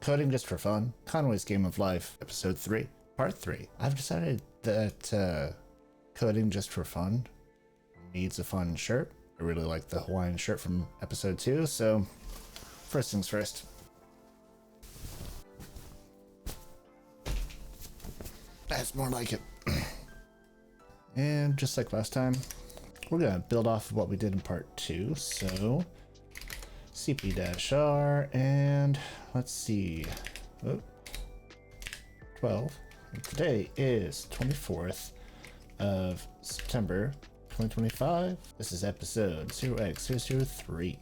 Coding Just for Fun, Conway's Game of Life, Episode 3, Part 3. I've decided that Coding Just for Fun needs a fun shirt. I really like the Hawaiian shirt from Episode 2, so first things first. That's more like it. And just like last time, we're going to build off of what we did in Part 2, so CP-R, and let's see, 12. And today is 24th of September 2025. This is episode 0x003,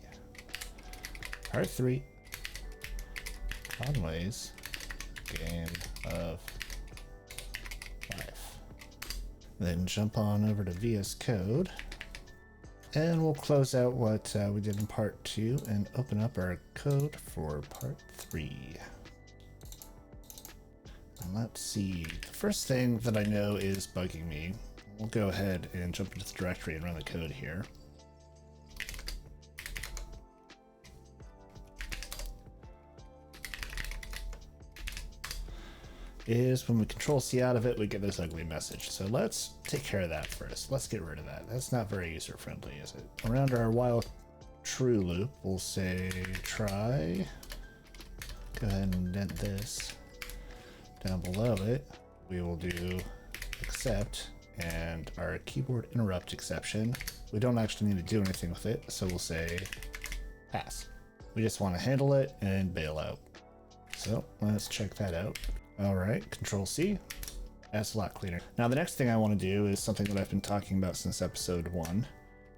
part 3, Conway's Game of Life. Then jump on over to VS Code. And we'll close out what we did in part 2 and open up our code for part 3. And let's see. The first thing that I know is bugging me. We'll go ahead and jump into the directory and run the code here. Is when we Control-C out of it, we get this ugly message. So let's take care of that first. Let's get rid of that. That's not very user-friendly, is it? Around our while true loop, we'll say try. Go ahead and indent this. Down below it, we will do except, and our keyboard interrupt exception. We don't actually need to do anything with it, so we'll say pass. We just want to handle it and bail out. So let's check that out. All right, Control-C. That's a lot cleaner. Now the next thing I want to do is something that I've been talking about since episode 1,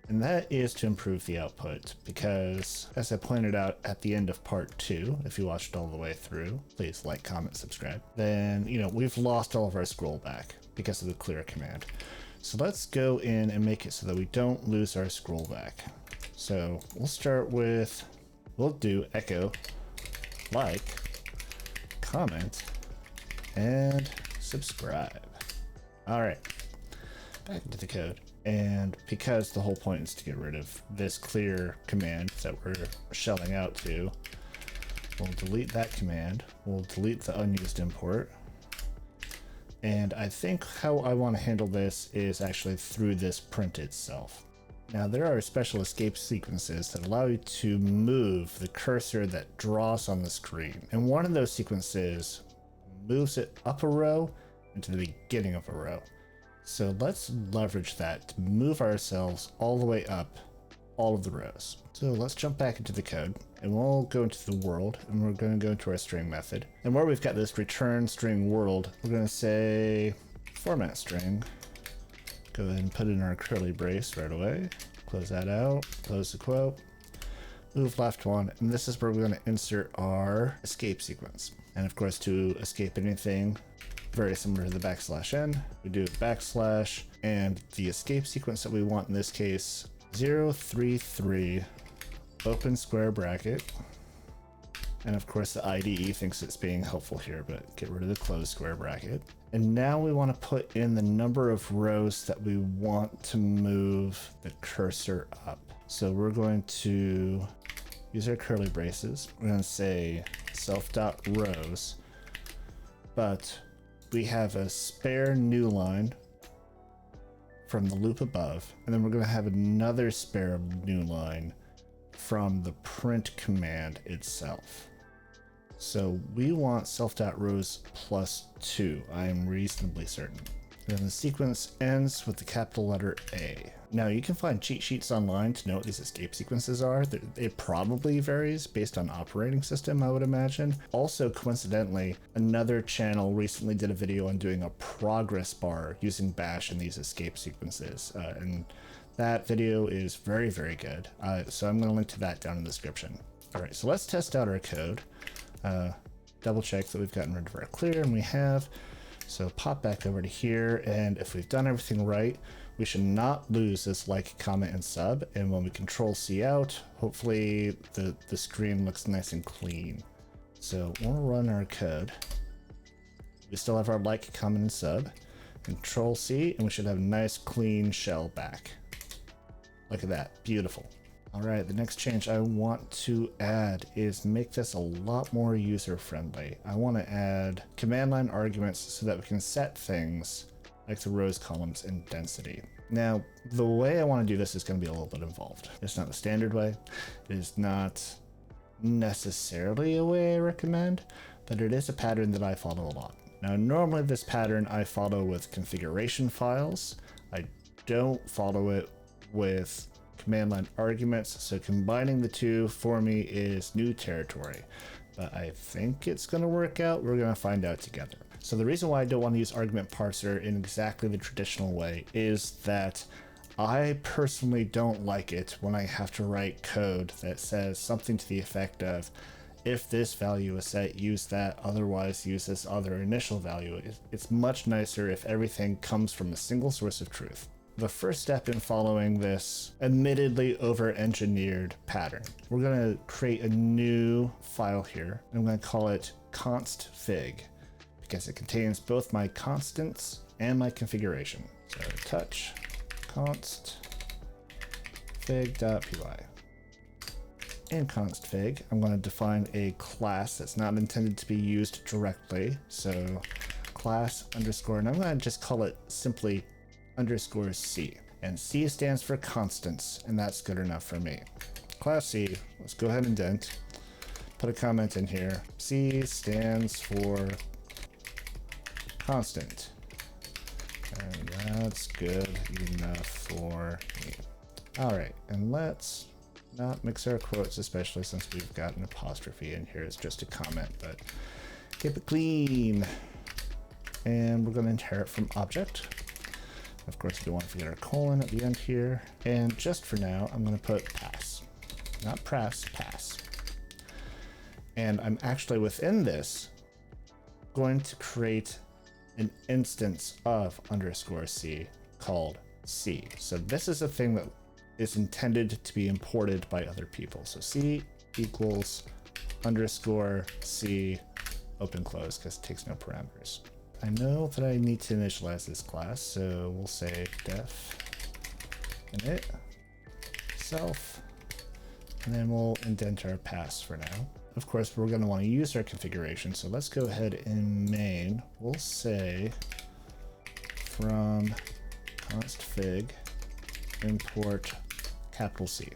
and that is to improve the output, because as I pointed out at the end of part 2, if you watched all the way through, please like, comment, subscribe, then, we've lost all of our scroll back because of the clear command. So let's go in and make it so that we don't lose our scroll back. So we'll start with, we'll do echo, like, comment, and subscribe. All right, back into the code. And because the whole point is to get rid of this clear command that we're shelling out to, we'll delete that command. We'll delete the unused import. And I think how I want to handle this is actually through this print itself. Now there are special escape sequences that allow you to move the cursor that draws on the screen. And one of those sequences moves it up a row into the beginning of a row. So let's leverage that to move ourselves all the way up all of the rows. So let's jump back into the code and we'll go into the world and we're going to go into our string method. And where we've got this return string world, we're going to say format string. Go ahead and put in our curly brace right away. Close that out, close the quote. Move left one, and this is where we're going to insert our escape sequence. And of course, to escape anything, very similar to the \n, we do a backslash, and the escape sequence that we want in this case, 033, open square bracket. And of course, the IDE thinks it's being helpful here, but get rid of the closed square bracket. And now we want to put in the number of rows that we want to move the cursor up. So we're going to use our curly braces. We're going to say self.rows, but we have a spare new line from the loop above, and then we're going to have another spare new line from the print command itself. So we want self.rows plus 2, I am reasonably certain. And then the sequence ends with the capital letter A. Now you can find cheat sheets online to know what these escape sequences are. It probably varies based on operating system, I would imagine. Also, coincidentally, another channel recently did a video on doing a progress bar using bash in these escape sequences. And that video is very, very good. So I'm going to link to that down in the description. All right, so let's test out our code. Double check that we've gotten rid of our clear, and we have. So pop back over to here, and if we've done everything right, we should not lose this like, comment, and sub. And when we Control-C out, hopefully the screen looks nice and clean. So we'll run our code. We still have our like, comment, and sub. Control-C, and we should have a nice clean shell back. Look at that, beautiful. All right, the next change I want to add is make this a lot more user-friendly. I want to add command line arguments so that we can set things like the rows, columns, and density. Now, the way I want to do this is going to be a little bit involved. It's not the standard way. It is not necessarily a way I recommend, but it is a pattern that I follow a lot. Now, normally this pattern I follow with configuration files. I don't follow it with command line arguments, so combining the two for me is new territory. But I think it's going to work out. We're going to find out together. So the reason why I don't want to use argument parser in exactly the traditional way is that I personally don't like it when I have to write code that says something to the effect of, if this value is set, use that, otherwise use this other initial value. It's much nicer if everything comes from a single source of truth. The first step in following this admittedly over-engineered pattern, we're going to create a new file here, and I'm going to call it constfig, because it contains both my constants and my configuration. So touch const fig.py. In constfig, I'm going to define a class that's not intended to be used directly. So class underscore, and I'm going to just call it simply underscore C. And C stands for constants, and that's good enough for me. Class C, let's go ahead and indent. Put a comment in here. C stands for constant. And that's good enough for me. All right, and let's not mix our quotes, especially since we've got an apostrophe in here. It's just a comment, but keep it clean. And we're going to inherit from object. Of course, we don't want to forget our colon at the end here. And just for now, I'm going to put pass. Not press, pass. And I'm actually within this going to create an instance of underscore C called C. So this is a thing that is intended to be imported by other people. So C equals underscore C open close, because it takes no parameters. I know that I need to initialize this class, so we'll say def init self, and then we'll indent our pass for now. Of course, we're going to want to use our configuration, so let's go ahead in main. We'll say from constfig import capital C.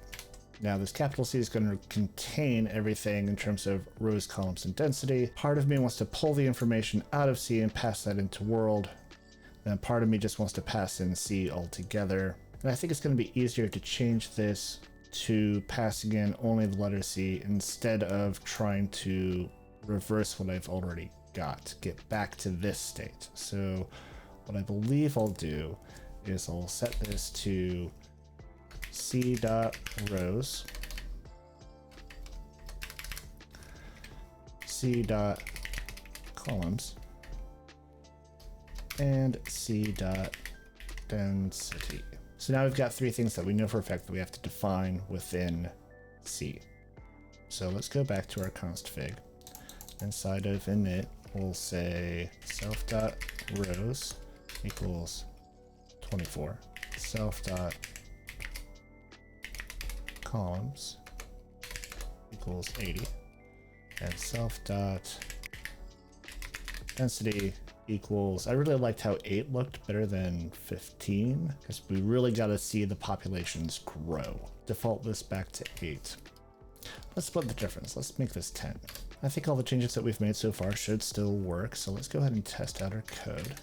Now this capital C is going to contain everything in terms of rows, columns, and density. Part of me wants to pull the information out of C and pass that into world. Then part of me just wants to pass in C altogether. And I think it's going to be easier to change this to passing in only the letter C instead of trying to reverse what I've already got, get back to this state. So what I believe I'll do is I'll set this to c.rows, c.columns, and c.density. So now we've got three things that we know for a fact that we have to define within C. So let's go back to our constfig. Inside of init, we'll say self.rows equals 24, self.columns equals 80, and self.density equals, I really liked how 8 looked better than 15, because we really got to see the populations grow. Default this back to 8. Let's split the difference. Let's make this 10. I think all the changes that we've made so far should still work, so let's go ahead and test out our code.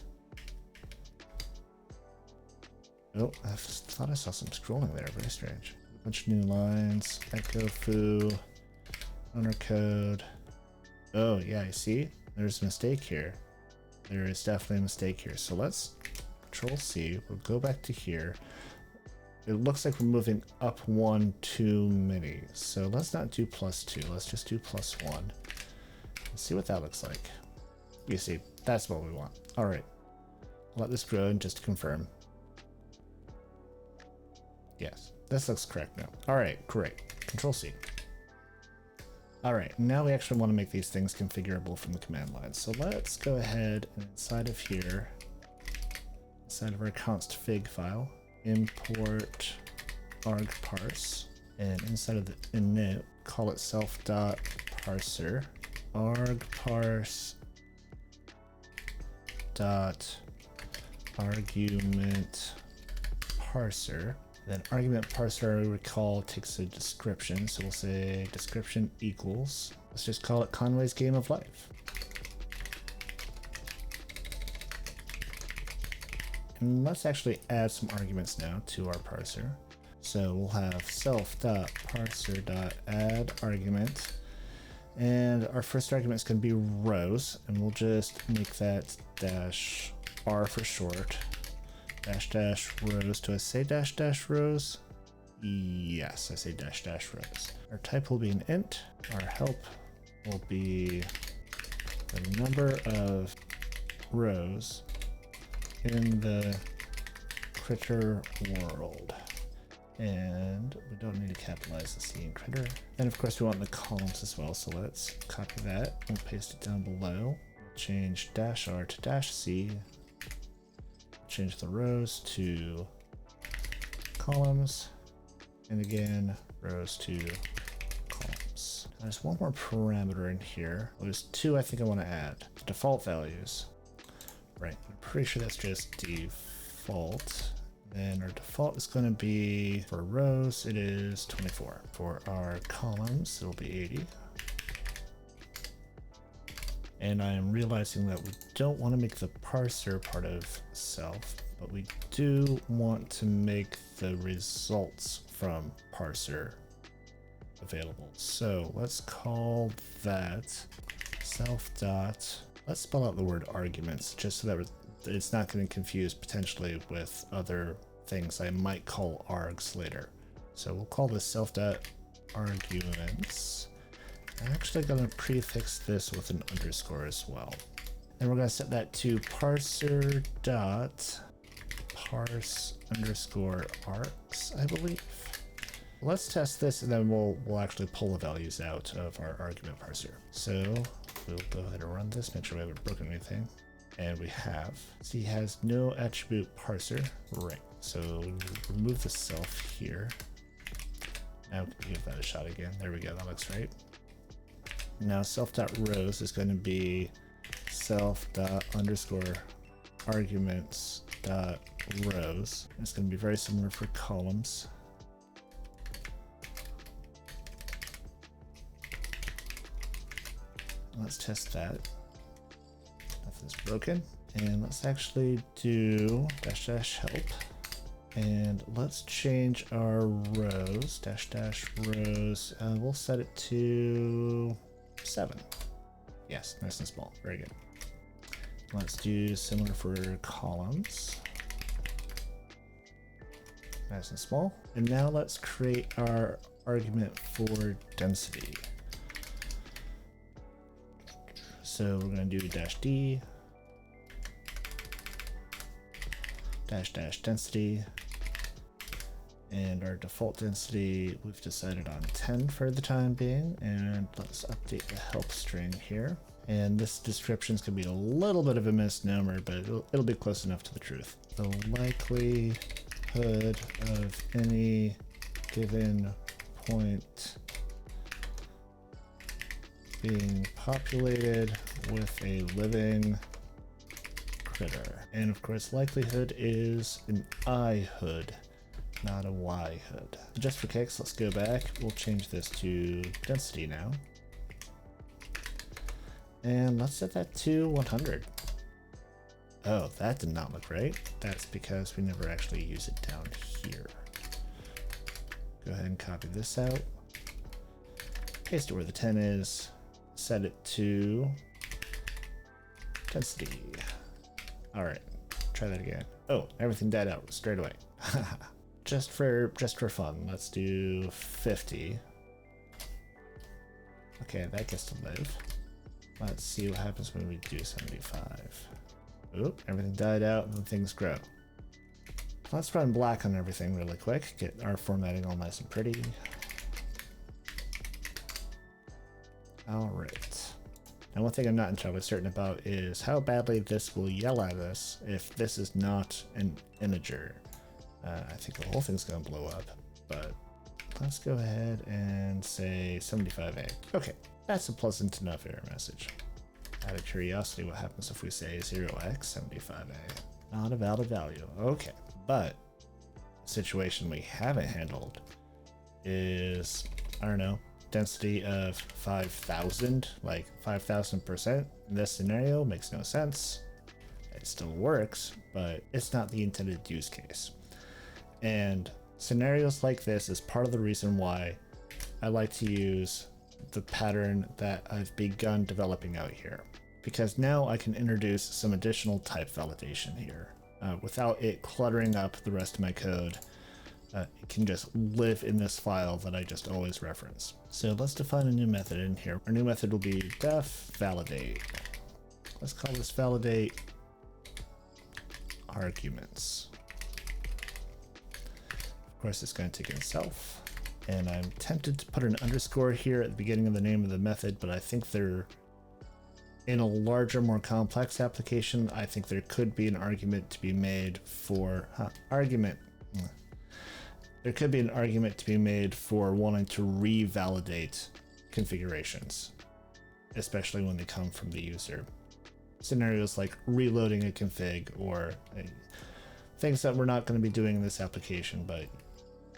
Oh, I thought I saw some scrolling there. Very strange. A bunch of new lines. Echo foo. Owner code. Oh, yeah, I see. There's a mistake here. There is definitely a mistake here. So let's Control C. We'll go back to here. It looks like we're moving up 1 too many. So let's not do +2. Let's just do +1. Let's see what that looks like. You see, that's what we want. All right. Let this grow and just to confirm. Yes, this looks correct now. All right, great. Control C. All right, now we actually want to make these things configurable from the command line. So let's go ahead and inside of here, inside of our constfig file, import argparse. And inside of the init, call it self.parser, arg parse dot argument parser. Then argument parser, I recall, takes a description, so we'll say description equals, let's just call it Conway's Game of Life. And let's actually add some arguments now to our parser. So we'll have self.parser.add argument, and our first argument is going to be rows, and we'll just make that dash R for short. Dash dash rows. Do I say dash dash rows? Yes, I say dash dash rows. Our type will be an int. Our help will be the number of rows in the critter world. And we don't need to capitalize the C in critter. And of course we want the columns as well, so let's copy that and paste it down below. Change dash R to dash C. Change the rows to columns, and again rows to columns. There's one more parameter in here. Well, there's two I think I want to add. The default values. Right, I'm pretty sure that's just default. Then our default is going to be, for rows, it is 24. For our columns, it'll be 80. And I am realizing that we don't want to make the parser part of self, but we do want to make the results from parser available. So let's call that self dot, let's spell out the word arguments just so that it's not getting confused potentially with other things I might call args later. So we'll call this self dot arguments. I'm actually going to prefix this with an underscore as well. And we're going to set that to parser dot parse underscore args, I believe. Let's test this and then we'll actually pull the values out of our argument parser. So we'll go ahead and run this, make sure we haven't broken anything. And we have. So he has no attribute parser. Right. So remove the self here. Now give that a shot again. There we go. That looks right. Now self.rows is going to be self._arguments.rows. It's going to be very similar for columns. Let's test that. Nothing's broken. And let's actually do dash dash help. And let's change our rows, dash dash rows. We'll set it to 7. Yes, nice and small. Very good. Let's do similar for columns. Nice and small. And now let's create our argument for density. So we're going to do dash D, dash dash density, and our default density we've decided on 10 for the time being. And let's update the help string here. And this description is going to be a little bit of a misnomer, but it'll be close enough to the truth. The likelihood of any given point being populated with a living critter. And of course, likelihood is an I-hood, not a Y-hood. Just for kicks, let's go back. We'll change this to density now. And let's set that to 100. Oh, that did not look right. That's because we never actually use it down here. Go ahead and copy this out. Paste it where the 10 is. Set it to density. All right, try that again. Oh, everything died out straight away. just for fun, let's do 50. Okay, that gets to live. Let's see what happens when we do 75. Oop, everything died out and things grow. Let's run black on everything really quick. Get our formatting all nice and pretty. All right. Now, one thing I'm not entirely certain about is how badly this will yell at us if this is not an integer. I think the whole thing's gonna blow up, but let's go ahead and say 75A. Okay, that's a pleasant enough error message. Out of curiosity, what happens if we say 0x75A? Not a valid value. Okay, but the situation we haven't handled is, I don't know, density of 5,000, like 5,000%. In this scenario, makes no sense. It still works, but it's not the intended use case. And scenarios like this is part of the reason why I like to use the pattern that I've begun developing out here, because now I can introduce some additional type validation here without it cluttering up the rest of my code. It can just live in this file that I just always reference. So let's define a new method in here. Our new method will be def validate. Let's call this validate arguments. Of course, it's going to take in self, and I'm tempted to put an underscore here at the beginning of the name of the method, but I think they're in a larger, more complex application. I think there could be an argument to be made for There could be an argument to be made for wanting to revalidate configurations, especially when they come from the user. Scenarios like reloading a config or things that we're not going to be doing in this application, but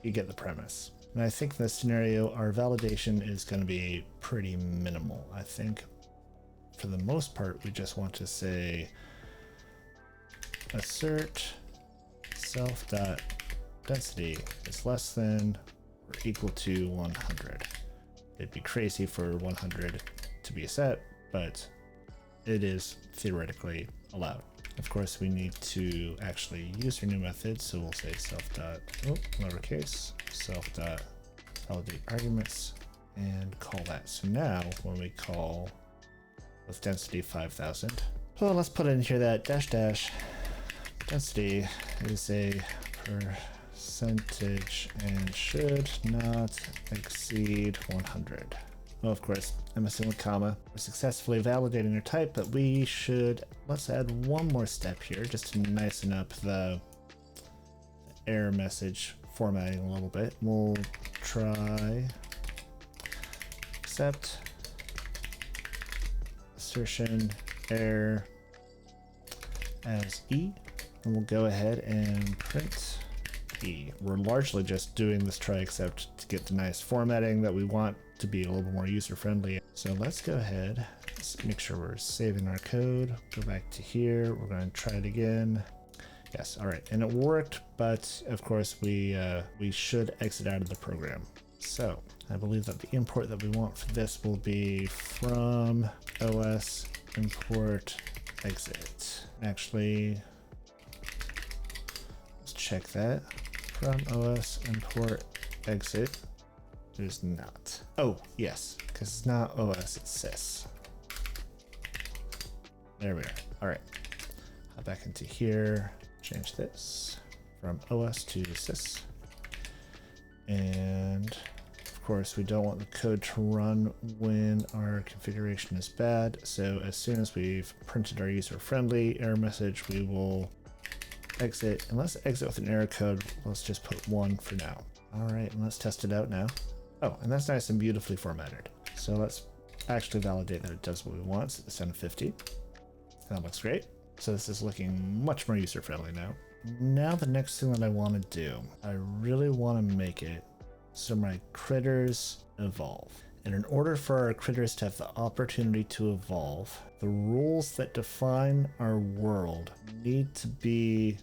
you get the premise. And I think in this scenario, our validation is going to be pretty minimal. I think for the most part, we just want to say assert self.density is less than or equal to 100. It'd be crazy for 100 to be set, but it is theoretically allowed. Of course, we need to actually use our new method, so we'll say lowercase self.validate arguments and call that. So now when we call with density 5,000, well, let's put in here that dash density is a percentage and should not exceed 100. Well, of course, I'm messing with comma. We're successfully validating our type, but let's add one more step here just to nicen up the error message formatting a little bit. We'll try accept assertion error as E, and we'll go ahead and print E. We're largely just doing this try except to get the nice formatting that we want to be a little bit more user friendly. So let's go ahead, let's make sure we're saving our code, go back to here, we're going to try it again. Yes, all right, and it worked, but of course we should exit out of the program. So I believe that the import that we want for this will be from OS import exit. Actually, let's check that. From OS import exit. There's not. Oh, yes, because it's not OS, it's sys. There we are. All right. Hop back into here. Change this from OS to sys. And of course, we don't want the code to run when our configuration is bad. So as soon as we've printed our user-friendly error message, we will exit. And let's exit with an error code. Let's just put 1 for now. All right, and let's test it out now. Oh, and that's nice and beautifully formatted. So let's actually validate that it does what we want. So it's 750. That looks great. So this is looking much more user-friendly now. Now the next thing that I want to do, I really want to make it so my critters evolve. And in order for our critters to have the opportunity to evolve, the rules that define our world need to be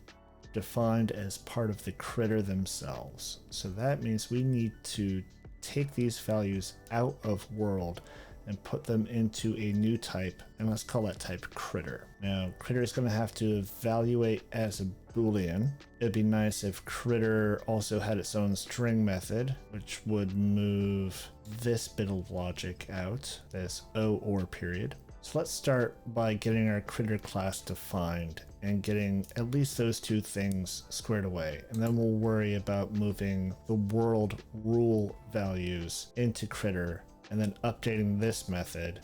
defined as part of the critter themselves. So that means we need to take these values out of world and put them into a new type, and let's call that type critter. Now, critter is going to have to evaluate as a Boolean. It'd be nice if critter also had its own string method, which would move this bit of logic out, this O or period. So let's start by getting our critter class defined and getting at least those two things squared away. And then we'll worry about moving the world rule values into critter and then updating this method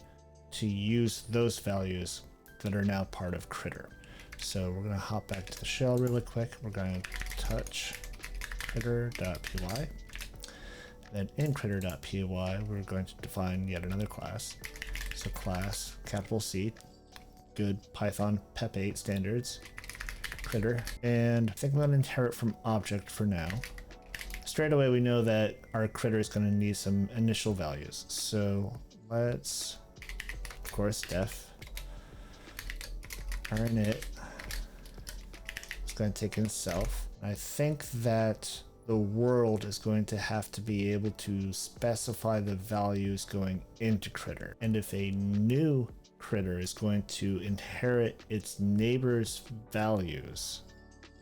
to use those values that are now part of critter. So we're going to hop back to the shell really quick. We're going to touch critter.py. Then in critter.py, we're going to define yet another class. So class, capital C, good Python PEP 8 standards, critter. And I think I'm going to inherit from object for now. Straight away, we know that our critter is going to need some initial values. So let's, of course, def init. It's going to take in self. I think that the world is going to have to be able to specify the values going into critter. And if a new critter is going to inherit its neighbor's values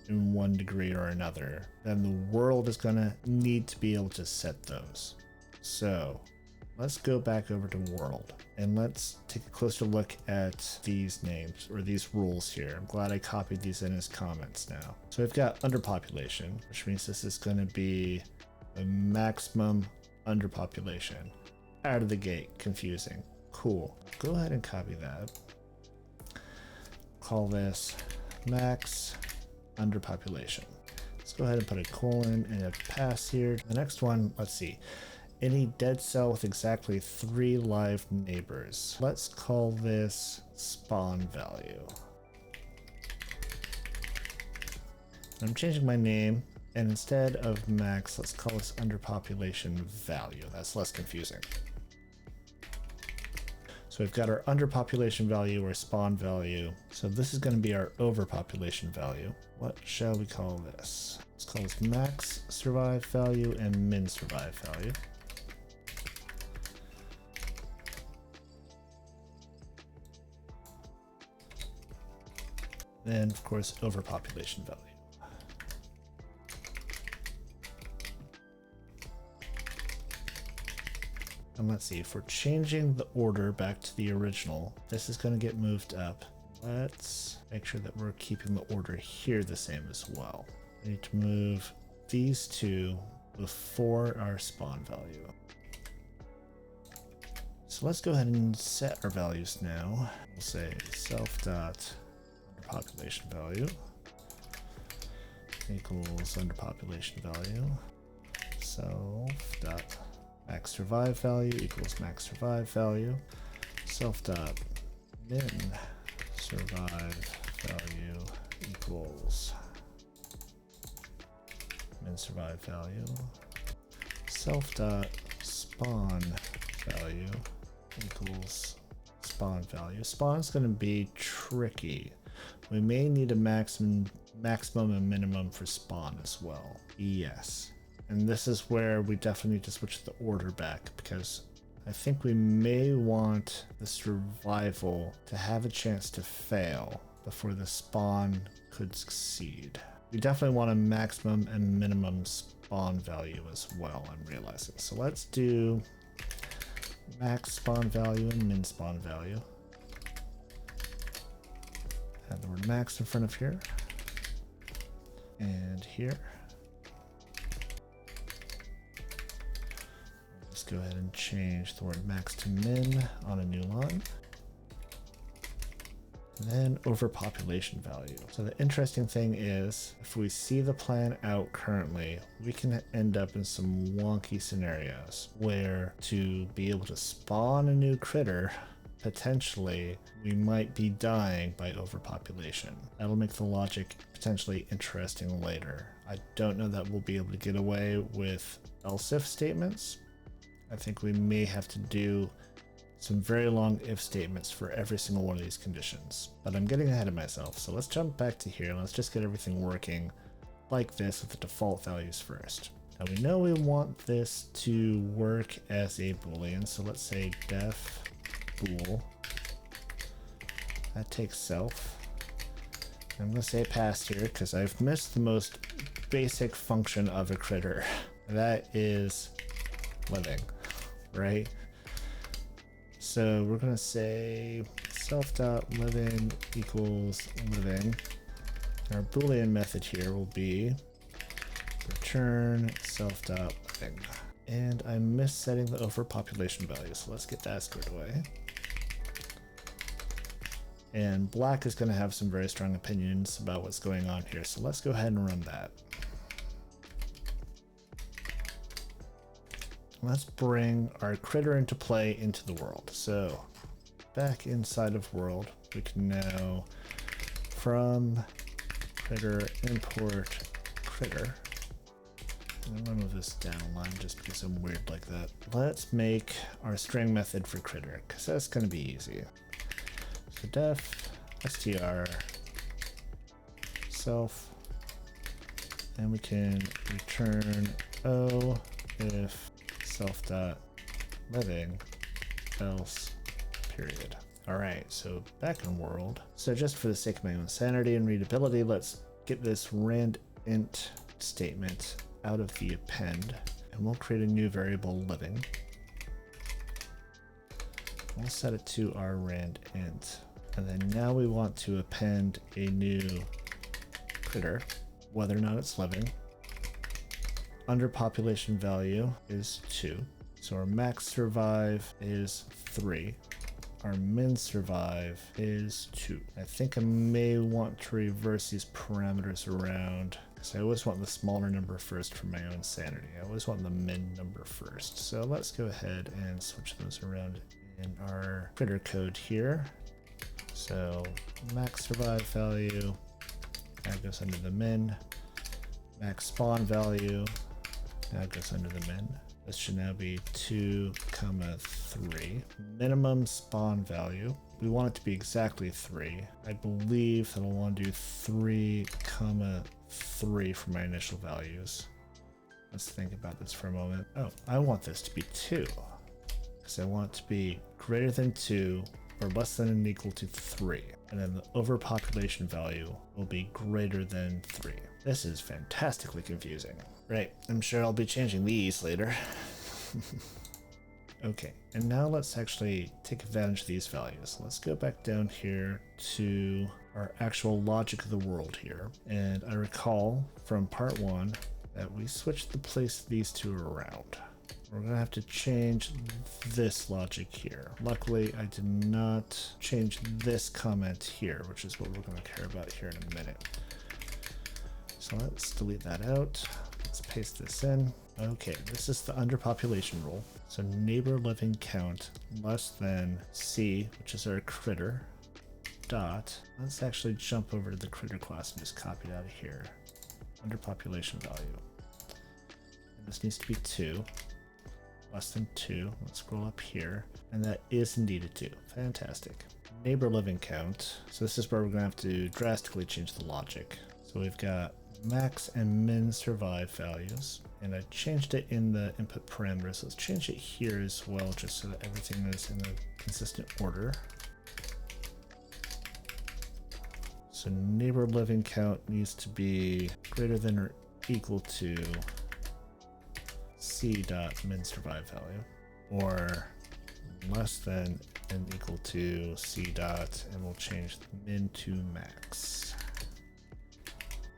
in one degree or another, then the world is going to need to be able to set those. So let's go back over to world and let's take a closer look at these names or these rules here. I'm glad I copied these in as comments now. So we've got underpopulation, which means this is going to be a maximum underpopulation. Out of the gate, confusing. Cool. Go ahead and copy that. Call this max underpopulation. Let's go ahead and put a colon and a pass here. The next one, let's see. Any dead cell with exactly 3 live neighbors. Let's call this spawn value. I'm changing my name, and instead of max, let's call this underpopulation value. That's less confusing. So we've got our underpopulation value or spawn value. So this is going to be our overpopulation value. What shall we call this? Let's call this max survive value and min survive value. Then, of course, overpopulation value. And let's see, if we're changing the order back to the original, this is going to get moved up. Let's make sure that we're keeping the order here the same as well. We need to move these two before our spawn value. So let's go ahead and set our values now. We'll say self dot underpopulation value equals underpopulation value. Self dot max survive value equals max survive value. Self dot min survive value equals min survive value. Self dot spawn value equals spawn value. Spawn is going to be tricky. We may need a maximum and minimum for spawn as well. Yes. And this is where we definitely need to switch the order back, because I think we may want the survival to have a chance to fail before the spawn could succeed. We definitely want a maximum and minimum spawn value as well, I'm realizing. So let's do max spawn value and min spawn value. Add the word max in front of here and here. Let's go ahead and change the word max to min on a new line. And then overpopulation value. So the interesting thing is, if we see the plan out currently, we can end up in some wonky scenarios where to be able to spawn a new critter, potentially we might be dying by overpopulation. That'll make the logic potentially interesting later. I don't know that we'll be able to get away with else if statements. I think we may have to do some very long if statements for every single one of these conditions, but I'm getting ahead of myself. So let's jump back to here and let's just get everything working like this with the default values first. Now we know we want this to work as a boolean, so let's say def bool. That takes self. I'm going to say pass here because I've missed the most basic function of a critter. That is living, right? So we're going to say self.living equals living. Our boolean method here will be return self.living. And I'm missetting the overpopulation value, so let's get that squared away. And black is going to have some very strong opinions about what's going on here, so let's go ahead and run that. Let's bring our critter into play into the world. So back inside of world, we can now from critter import critter. I'm gonna move this down a line just because I'm weird like that. Let's make our string method for critter because that's gonna be easy. So def str self, and we can return O if self.living else period. All right, so back in world. So just for the sake of my own sanity and readability, let's get this rand int statement out of the append, and we'll create a new variable living. We'll set it to our rand int, and then now we want to append a new critter, whether or not it's living. Under population value is 2, so our max survive is 3. Our min survive is 2. I think I may want to reverse these parameters around because I always want the smaller number first for my own sanity. I always want the min number first. So let's go ahead and switch those around in our critter code here. So max survive value, that goes under the min. Max spawn value, that goes under the min. This should now be 2, 3. Minimum spawn value. We want it to be exactly 3. I believe that I'll want to do 3, 3 for my initial values. Let's think about this for a moment. Oh, I want this to be 2. Because I want it to be greater than 2 or less than and equal to 3. And then the overpopulation value will be greater than 3. This is fantastically confusing. Right, I'm sure I'll be changing these later. Okay, and now let's actually take advantage of these values. Let's go back down here to our actual logic of the world here. And I recall from part 1 that we switched the place of these two around. We're gonna have to change this logic here. Luckily, I did not change this comment here, which is what we're gonna care about here in a minute. So let's delete that out. Let's paste this in. Okay, this is the underpopulation rule. So neighbor living count less than C, which is our critter, dot. Let's actually jump over to the critter class and just copy it out of here. Underpopulation value. And this needs to be 2. Less than 2. Let's scroll up here. And that is indeed a 2. Fantastic. Neighbor living count. So this is where we're going to have to drastically change the logic. So we've got max and min survive values. And I changed it in the input parameters. Let's change it here as well, just so that everything is in a consistent order. So neighbor living count needs to be greater than or equal to C dot min survive value, or less than and equal to C dot, and we'll change min to max.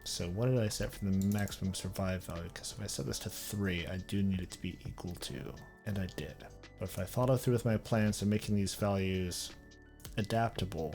So what did I set for the maximum survive value? Because if I set this to 3, I do need it to be equal to, and I did. But if I follow through with my plans of making these values adaptable,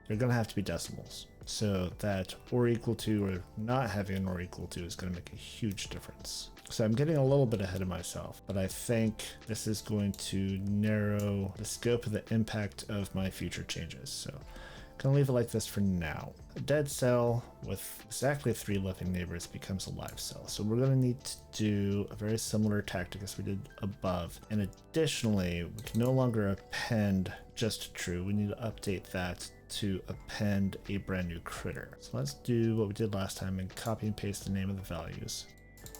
they're going to have to be decimals. So that or equal to or not having an or equal to is going to make a huge difference. So I'm getting a little bit ahead of myself, but I think this is going to narrow the scope of the impact of my future changes. So I'm going to leave it like this for now. A dead cell with exactly 3 living neighbors becomes a live cell. So we're going to need to do a very similar tactic as we did above. And additionally, we can no longer append just true. We need to update that to append a brand new critter. So let's do what we did last time and copy and paste the name of the values.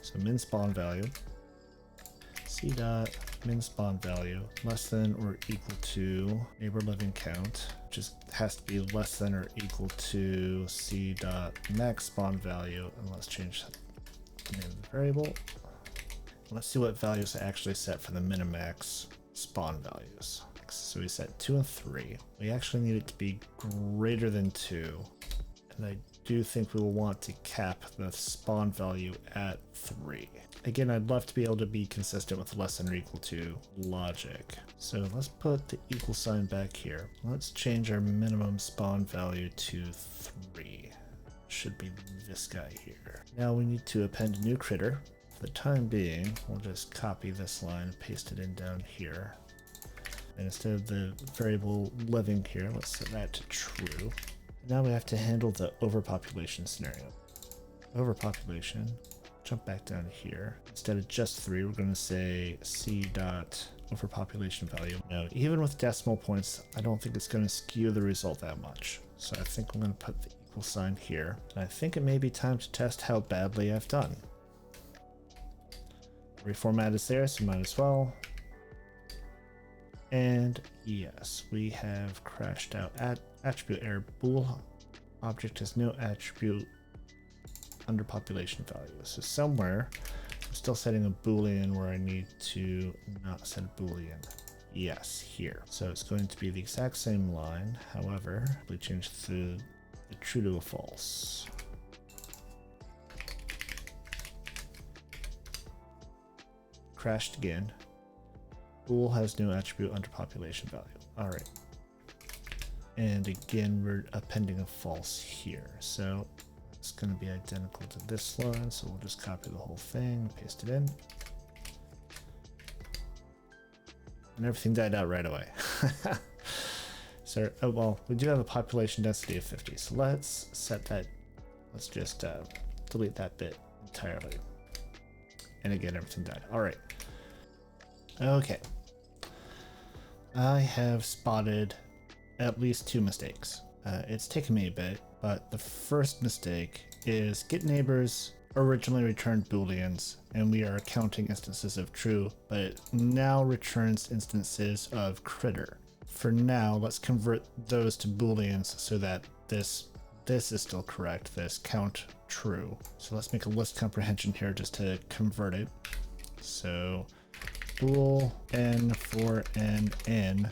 So min spawn value, C dot min spawn value less than or equal to neighbor living count, just has to be less than or equal to C dot max spawn value, and let's change the name of the variable. Let's see what values I actually set for the minimax spawn values. So we set 2 and 3. We actually need it to be greater than 2. And I do think we will want to cap the spawn value at 3. Again, I'd love to be able to be consistent with less than or equal to logic. So let's put the equal sign back here. Let's change our minimum spawn value to 3. Should be this guy here. Now we need to append a new critter. For the time being, we'll just copy this line and paste it in down here. And instead of the variable living here, let's set that to true. Now we have to handle the overpopulation scenario. Overpopulation, jump back down here. Instead of just 3, we're going to say c dot overpopulation value. Now, even with decimal points, I don't think it's going to skew the result that much. So I think I'm going to put the equal sign here. And I think it may be time to test how badly I've done. Reformat is there, so might as well. And yes, we have crashed out at attribute error. Bool object has no attribute under population value. So somewhere I'm still setting a boolean where I need to not set a boolean. Yes, here. So it's going to be the exact same line. However, we change the true to a false. Crashed again. Bool has no attribute under population value. All right. And again, we're appending a false here. So it's going to be identical to this line. So we'll just copy the whole thing, paste it in. And everything died out right away. So, oh, well, we do have a population density of 50. So let's set that. Let's just delete that bit entirely. And again, everything died. All right. Okay. I have spotted at least 2 mistakes. It's taken me a bit, but the first mistake is get neighbors originally returned booleans, and we are counting instances of true, but it now returns instances of critter. For now, let's convert those to booleans so that this is still correct, this count true. So let's make a list comprehension here just to convert it. So bool n for n.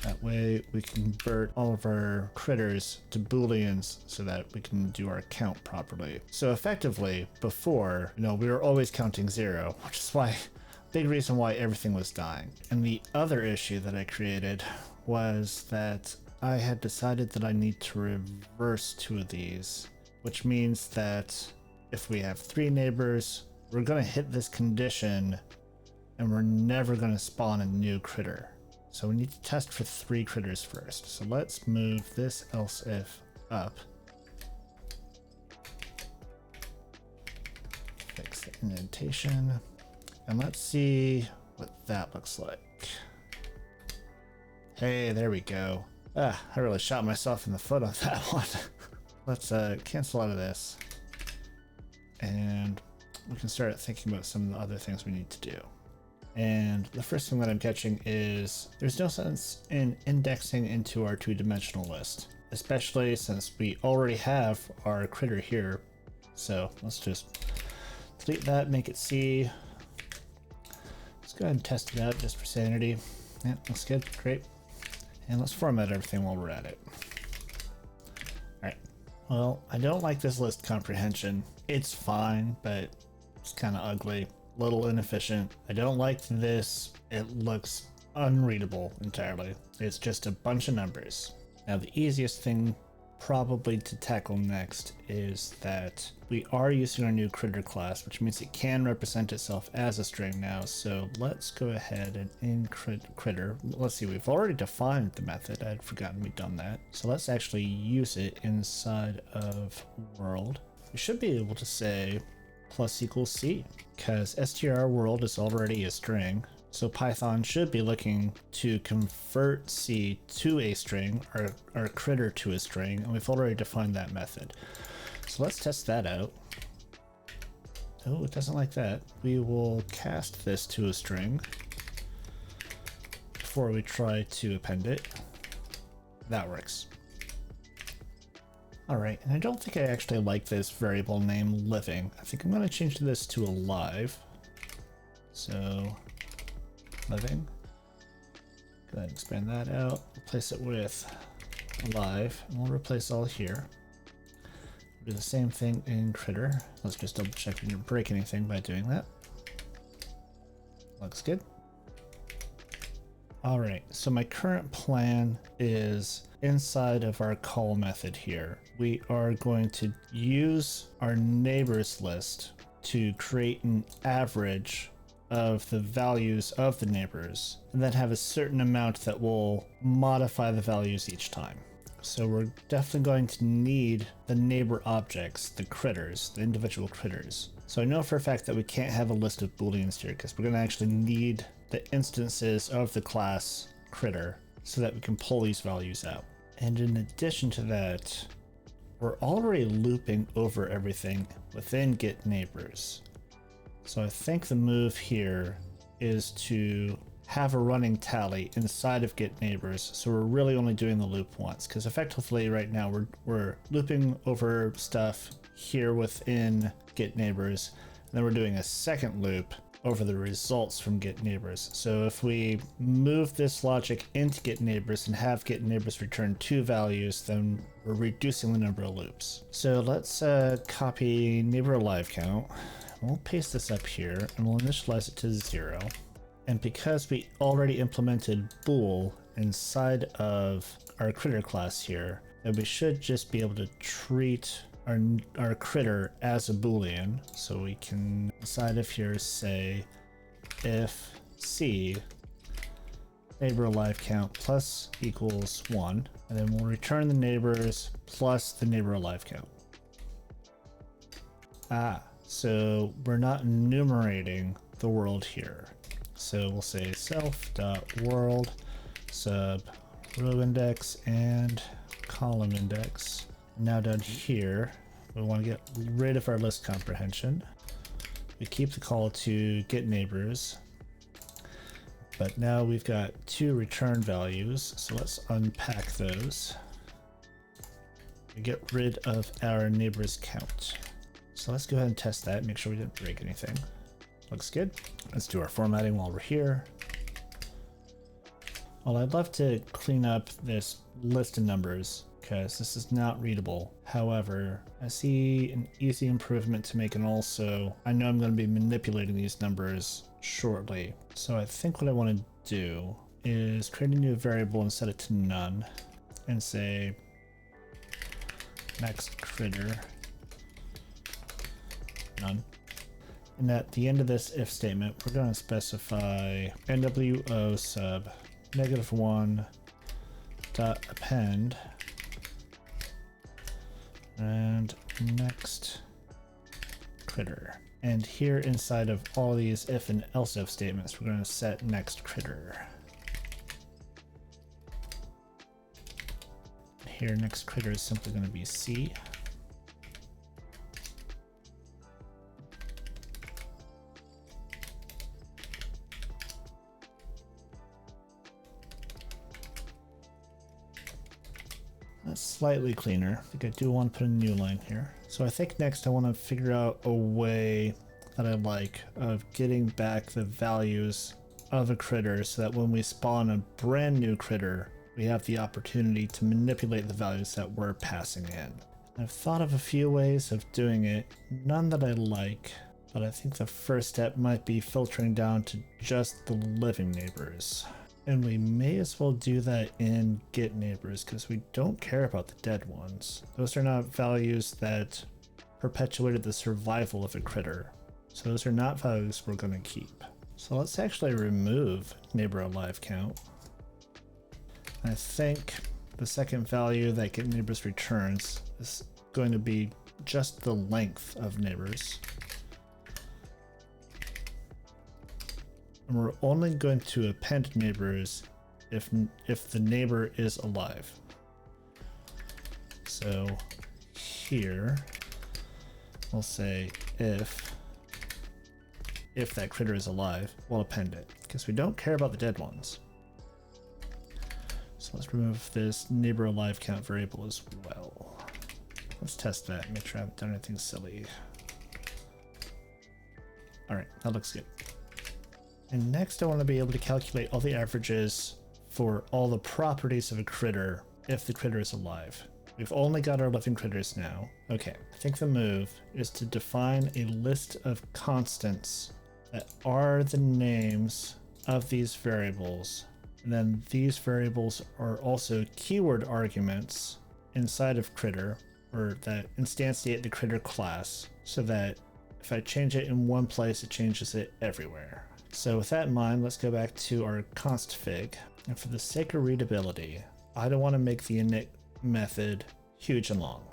That way we can convert all of our critters to booleans so that we can do our count properly. So effectively, before, we were always counting 0, which is why, big reason why everything was dying. And the other issue that I created was that I had decided that I need to reverse 2 of these, which means that if we have 3 neighbors, we're going to hit this condition and we're never going to spawn a new critter. So we need to test for 3 critters first. So let's move this else if up. Fix the indentation. And let's see what that looks like. Hey, there we go. I really shot myself in the foot on that one. Let's cancel out of this. And we can start thinking about some of the other things we need to do. And the first thing that I'm catching is there's no sense in indexing into our 2-dimensional list, especially since we already have our critter here. So let's just delete that, make it C. Let's go ahead and test it out just for sanity. Yeah, looks good, great. And let's format everything while we're at it. All right, well, I don't like this list comprehension. It's fine, but it's kind of ugly. Little inefficient. I don't like this. It looks unreadable entirely. It's just a bunch of numbers. Now the easiest thing probably to tackle next is that we are using our new critter class, which means it can represent itself as a string now. So let's go ahead and in critter. Let's see, we've already defined the method. I'd forgotten we'd done that. So let's actually use it inside of world. We should be able to say plus equals C, because str world is already a string. So Python should be looking to convert C to a string, or our critter to a string, and we've already defined that method. So let's test that out. Oh, it doesn't like that. We will cast this to a string before we try to append it. That works. All right, and I don't think I actually like this variable name living. I think I'm going to change this to alive. So living. Go ahead and expand that out. Replace it with alive, and we'll replace all here. Do the same thing in critter. Let's just double check we didn't break anything by doing that. Looks good. All right, so my current plan is inside of our call method here, we are going to use our neighbors list to create an average of the values of the neighbors, and then have a certain amount that will modify the values each time. So we're definitely going to need the neighbor objects, the critters, the individual critters. So I know for a fact that we can't have a list of booleans here because we're going to actually need the instances of the class critter so that we can pull these values out. And in addition to that, we're already looping over everything within get neighbors. So I think the move here is to have a running tally inside of get neighbors, so we're really only doing the loop once, because effectively right now we're looping over stuff here within get neighbors, and then we're doing a second loop over the results from get neighbors. So if we move this logic into get neighbors and have get neighbors return 2 values, then we're reducing the number of loops. So let's copy neighbor alive count. We'll paste this up here and we'll initialize it to 0. And because we already implemented bool inside of our critter class here, then we should just be able to treat our critter as a boolean. So we can inside of here say if c neighbor alive count plus equals 1, and then we'll return the neighbors plus the neighbor alive count. So we're not enumerating the world here. So we'll say self.world sub row index and column index. Now down here, we want to get rid of our list comprehension. We keep the call to get neighbors, but now we've got 2 return values. So let's unpack those. We get rid of our neighbors count. So let's go ahead and test that, make sure we didn't break anything. Looks good. Let's do our formatting while we're here. Well, I'd love to clean up this list of numbers because this is not readable. However, I see an easy improvement to make, and also I know I'm going to be manipulating these numbers shortly. So I think what I want to do is create a new variable and set it to none and say max critter none. And at the end of this if statement, we're going to specify NWO sub -1 dot append and next critter. And here inside of all these if and else if statements, we're going to set next critter. Here next critter is simply going to be C. That's slightly cleaner. I think I do want to put a new line here. So I think next I want to figure out a way that I like of getting back the values of a critter so that when we spawn a brand new critter, we have the opportunity to manipulate the values that we're passing in. I've thought of a few ways of doing it, none that I like, but I think the first step might be filtering down to just the living neighbors. And we may as well do that in get neighbors because we don't care about the dead ones. Those are not values that perpetuated the survival of a critter. So those are not values we're going to keep. So let's actually remove neighbor alive count. I think the second value that get neighbors returns is going to be just the length of neighbors. And we're only going to append neighbors if the neighbor is alive. So here we'll say if that critter is alive, we'll append it because we don't care about the dead ones. So let's remove this neighbor alive count variable as well. Let's test that and make sure I haven't done anything silly. All right, that looks good. And next I want to be able to calculate all the averages for all the properties of a critter if the critter is alive. We've only got our living critters now. Okay, I think the move is to define a list of constants that are the names of these variables. And then these variables are also keyword arguments inside of critter, or that instantiate the critter class, so that if I change it in one place, it changes it everywhere. So with that in mind, let's go back to our const fig. And for the sake of readability, I don't want to make the init method huge and long.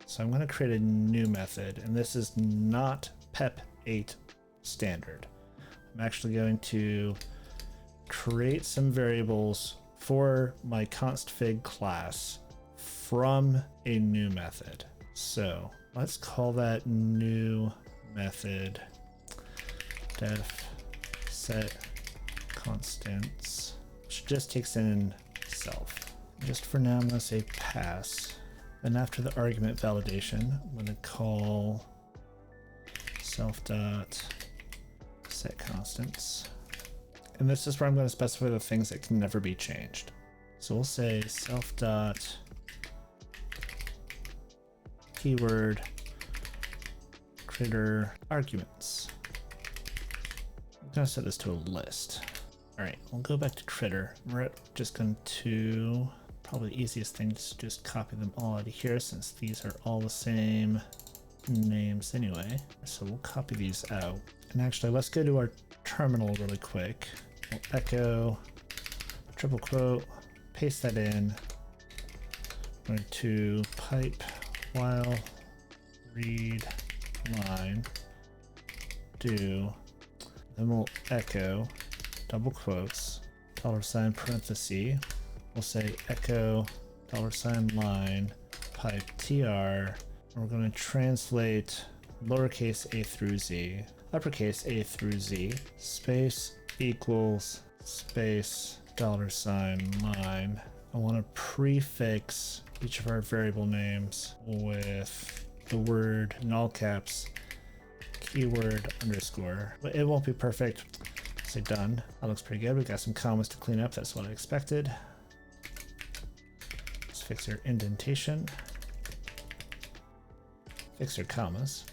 So I'm going to create a new method, and this is not pep8 standard. I'm actually going to create some variables for my const fig class from a new method. So let's call that new method def set constants, which just takes in self. Just for now, I'm going to say pass. Then after the argument validation, I'm going to call self dot set constants. And this is where I'm going to specify the things that can never be changed. So we'll say self dot keyword critter arguments. I'm going to set this to a list. All right, we'll go back to critter. We're just going to, probably the easiest thing is just copy them all out of here since these are all the same names anyway. So we'll copy these out. And actually, let's go to our terminal really quick. We'll echo triple quote, paste that in. I'm going to pipe while read line do. Then we'll echo double quotes $ parenthesis. We'll say echo $line pipe tr. We're going to translate lowercase a through z, uppercase a through z, space equals space $line. I want to prefix each of our variable names with the word in all caps keyword underscore. But it won't be perfect. Say done. That looks pretty good. We got some commas to clean up. That's what I expected. Let's fix our indentation. Fix our commas.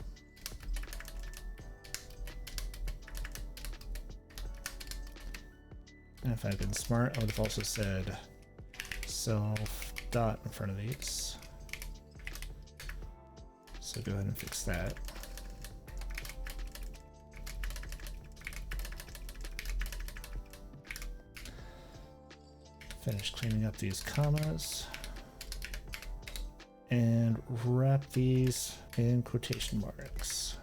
And if I'd been smart, I would have also said self dot in front of these. So go ahead and fix that. Finish cleaning up these commas and wrap these in quotation marks.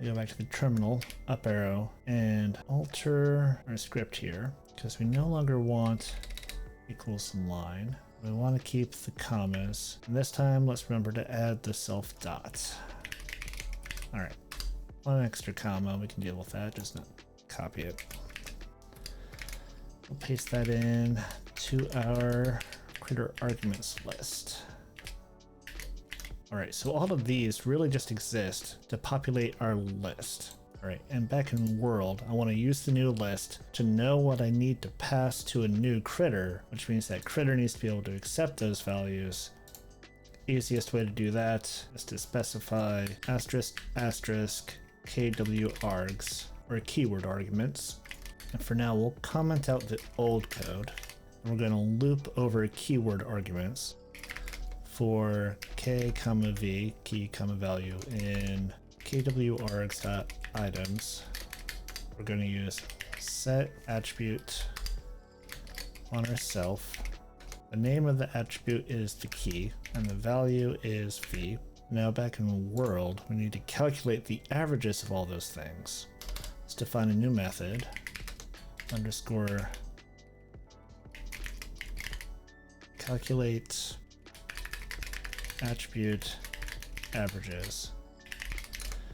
Go back to the terminal, up arrow, and alter our script here because we no longer want equals line. We want to keep the commas. And this time, let's remember to add the self dot. All right, one extra comma, we can deal with that, just not copy it. We'll paste that in to our critter arguments list. All right, so all of these really just exist to populate our list. All right, and back in world, I want to use the new list to know what I need to pass to a new critter, which means that critter needs to be able to accept those values. Easiest way to do that is to specify asterisk asterisk kwargs, or keyword arguments. And for now, we'll comment out the old code, and we're going to loop over keyword arguments for k comma v, key comma value, in kwargs.items. We're going to use set attribute on ourself. The name of the attribute is the key, and the value is v. Now back in world, we need to calculate the averages of all those things. Let's define a new method, underscore calculate attribute averages,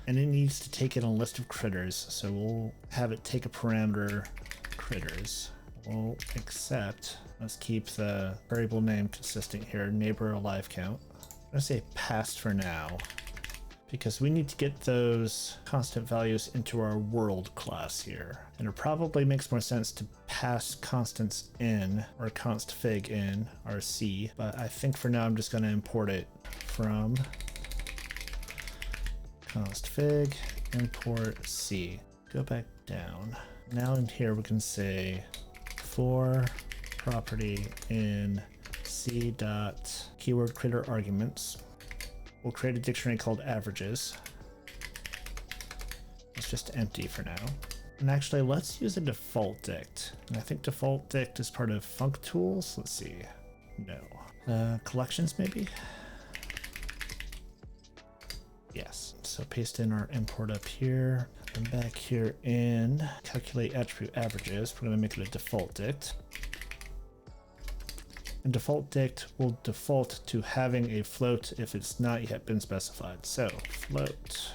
and it needs to take in a list of critters, so we'll have it take a parameter critters. We'll accept, let's keep the variable name consistent here, neighbor alive count. I'm gonna say passed for now because we need to get those constant values into our world class here, and it probably makes more sense to pass constants in, or const fig in, RC, but I think for now I'm just going to import it from const fig, import C. Go back down. Now in here we can say for property in C dot keyword critter arguments. We'll create a dictionary called averages. It's just empty for now. And actually, let's use a default dict. And I think default dict is part of func tools. Let's see. No. Collections maybe? Yes. So paste in our import up here. And back here in calculate attribute averages, we're going to make it a default dict. And default dict will default to having a float if it's not yet been specified. So float.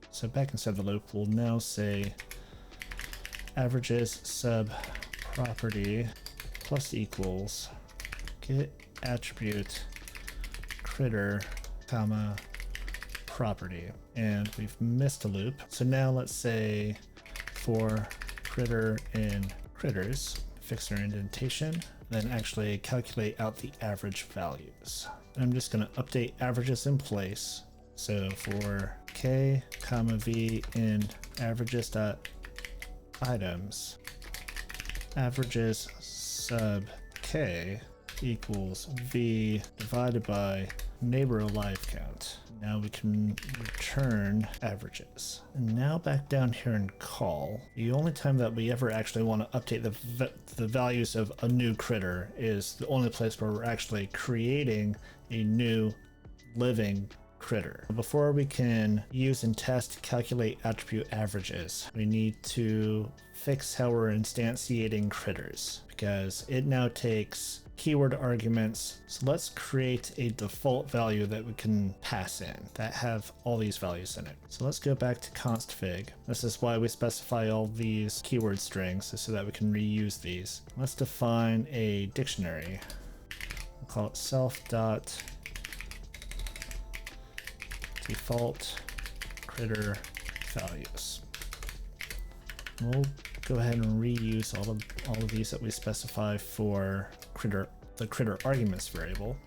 So back inside the loop, we'll now say averages sub property plus equals get attribute critter comma property. And we've missed a loop. So now let's say for critter in critters, fix our indentation, then actually calculate out the average values. And I'm just going to update averages in place. So for k comma v in averages dot items, averages sub k equals v divided by neighbor alive count. Now we can return averages. And now back down here in call, the only time that we ever actually want to update the values of a new critter is the only place where we're actually creating a new living critter. Before we can use and test calculate attribute averages, we need to fix how we're instantiating critters because it now takes keyword arguments. So let's create a default value that we can pass in that have all these values in it. So let's go back to const fig. This is why we specify all these keyword strings so that we can reuse these. Let's define a dictionary. We'll call it self dot default critter values. We'll go ahead and reuse all of these that we specify for the critter arguments variable.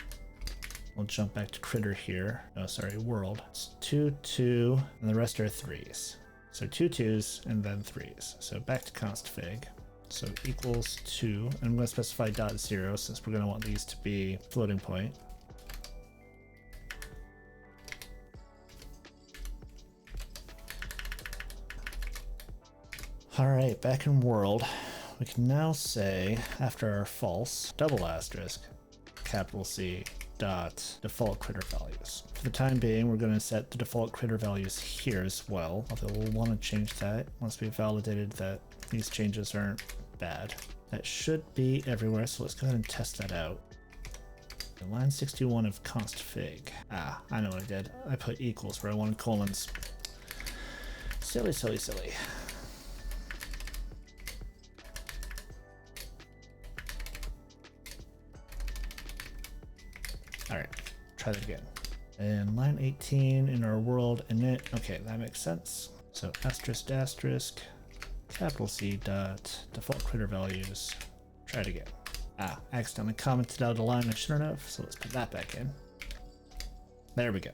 We'll jump back to critter here. Oh, sorry, world. It's 2, 2, and the rest are 3s. So 2 2s and then 3s. So back to const fig. So equals 2, and I'm going to specify dot 0 since we're going to want these to be floating point. All right, back in world, we can now say after our false double asterisk capital C dot default critter values. For the time being, we're going to set the default critter values here as well, although we'll want to change that once we've validated that these changes aren't bad. That should be everywhere, so let's go ahead and test that out. Line 61 of const fig. Ah, I know what I did. I put equals where I wanted colons. Silly, silly, silly. All right, try that again. And line 18 in our world init. Okay, that makes sense. So asterisk asterisk capital C dot default critter values. Try it again. Ah, I accidentally commented out a line I shouldn't have, so let's put that back in. There we go.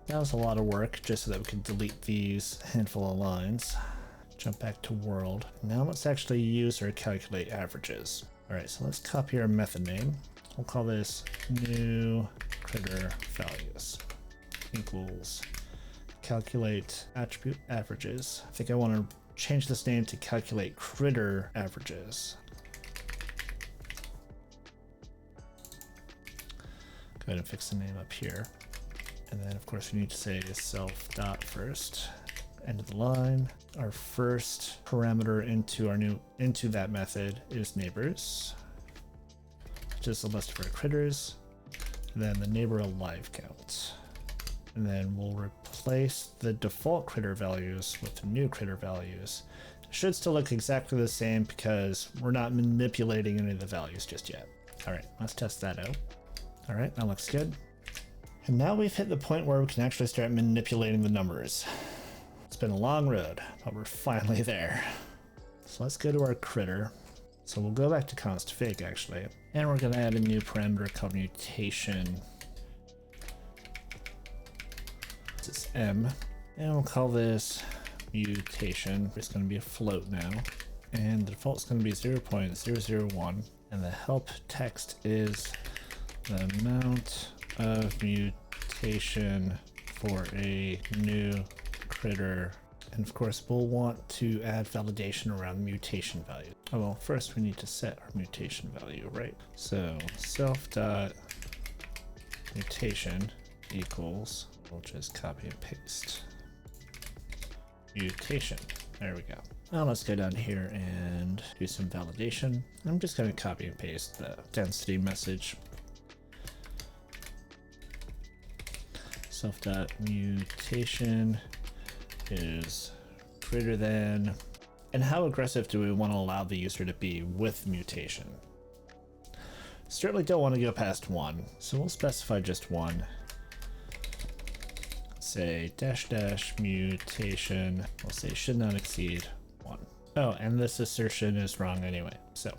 That was a lot of work just so that we could delete these handful of lines. Jump back to world. Now let's actually use our calculate averages. All right, so let's copy our method name. We'll call this new critter values equals calculate attribute averages. I think I want to change this name to calculate critter averages. Go ahead and fix the name up here. And then of course we need to say self dot first, end of the line. Our first parameter into that method is neighbors. Just a list of our critters, and then the neighbor alive count. And then we'll replace the default critter values with the new critter values. It should still look exactly the same because we're not manipulating any of the values just yet. All right, let's test that out. All right, that looks good. And now we've hit the point where we can actually start manipulating the numbers. It's been a long road, but we're finally there. So let's go to our critter. So we'll go back to const fig actually, and we're going to add a new parameter called mutation. is M, and we'll call this mutation. It's going to be a float now, and the default is going to be 0.001, and the help text is the amount of mutation for a new critter. And of course, we'll want to add validation around mutation value. Oh, well, first we need to set our mutation value, right? So self.mutation equals, we'll just copy and paste mutation. There we go. Now let's go down here and do some validation. I'm just going to copy and paste the density message. Self.mutation is greater than, and how aggressive do we want to allow the user to be with mutation? Certainly don't want to go past 1, so we'll specify just 1. Say -- mutation, we'll say should not exceed 1. Oh, and this assertion is wrong anyway, so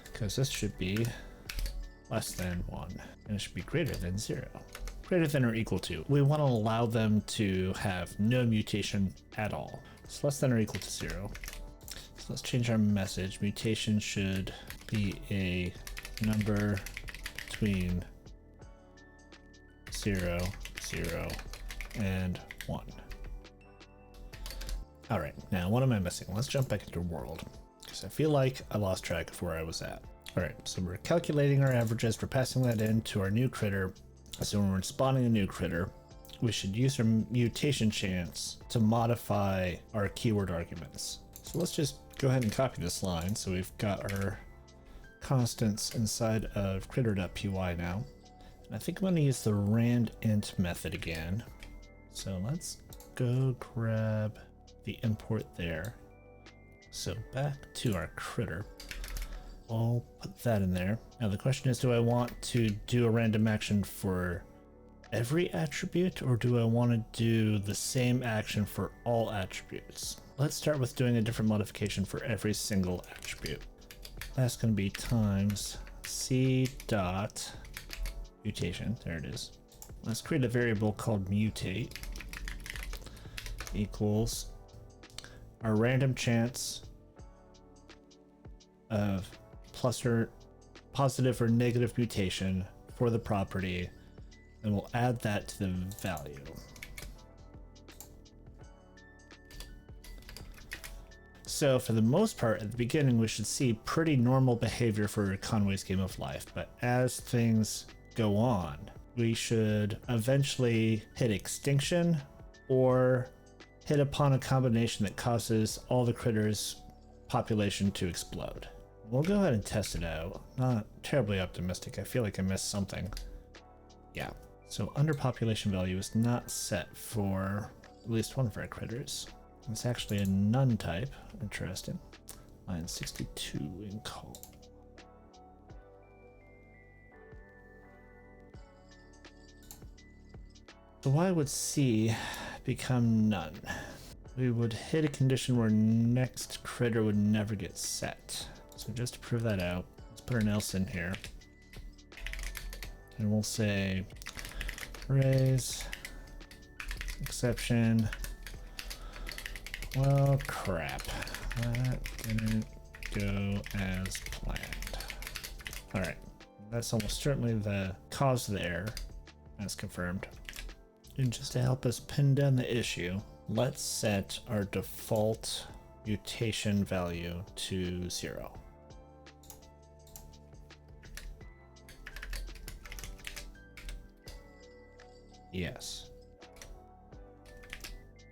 because this should be less than 1 and it should be greater than 0. Greater than or equal to. We want to allow them to have no mutation at all. So less than or equal to 0. So let's change our message. Mutation should be a number between 0, 0, and 1. All right, now what am I missing? Let's jump back into world, because I feel like I lost track of where I was at. All right, so we're calculating our averages. We're passing that into our new critter. So when we're spawning a new critter, we should use our mutation chance to modify our keyword arguments. So let's just go ahead and copy this line. So we've got our constants inside of critter.py now. And I think I'm going to use the randint method again. So let's go grab the import there. So back to our critter. I'll put that in there. Now the question is, do I want to do a random action for every attribute, or do I want to do the same action for all attributes? Let's start with doing a different modification for every single attribute. That's going to be times c dot mutation. There it is. Let's create a variable called mutate equals our random chance of plus or positive or negative mutation for the property, and we'll add that to the value. So for the most part, at the beginning, we should see pretty normal behavior for Conway's Game of Life, but as things go on, we should eventually hit extinction or hit upon a combination that causes all the critters' population to explode. We'll go ahead and test it out. Not terribly optimistic. I feel like I missed something. Yeah. So underpopulation value is not set for at least one of our critters. It's actually a none type. Interesting. Line 62 in call. So why would C become none? We would hit a condition where next critter would never get set. So just to prove that out, let's put an else in here. And we'll say raise exception. Well, crap. That didn't go as planned. All right. That's almost certainly the cause of the error, as confirmed. And just to help us pin down the issue, let's set our default mutation value to 0. Yes.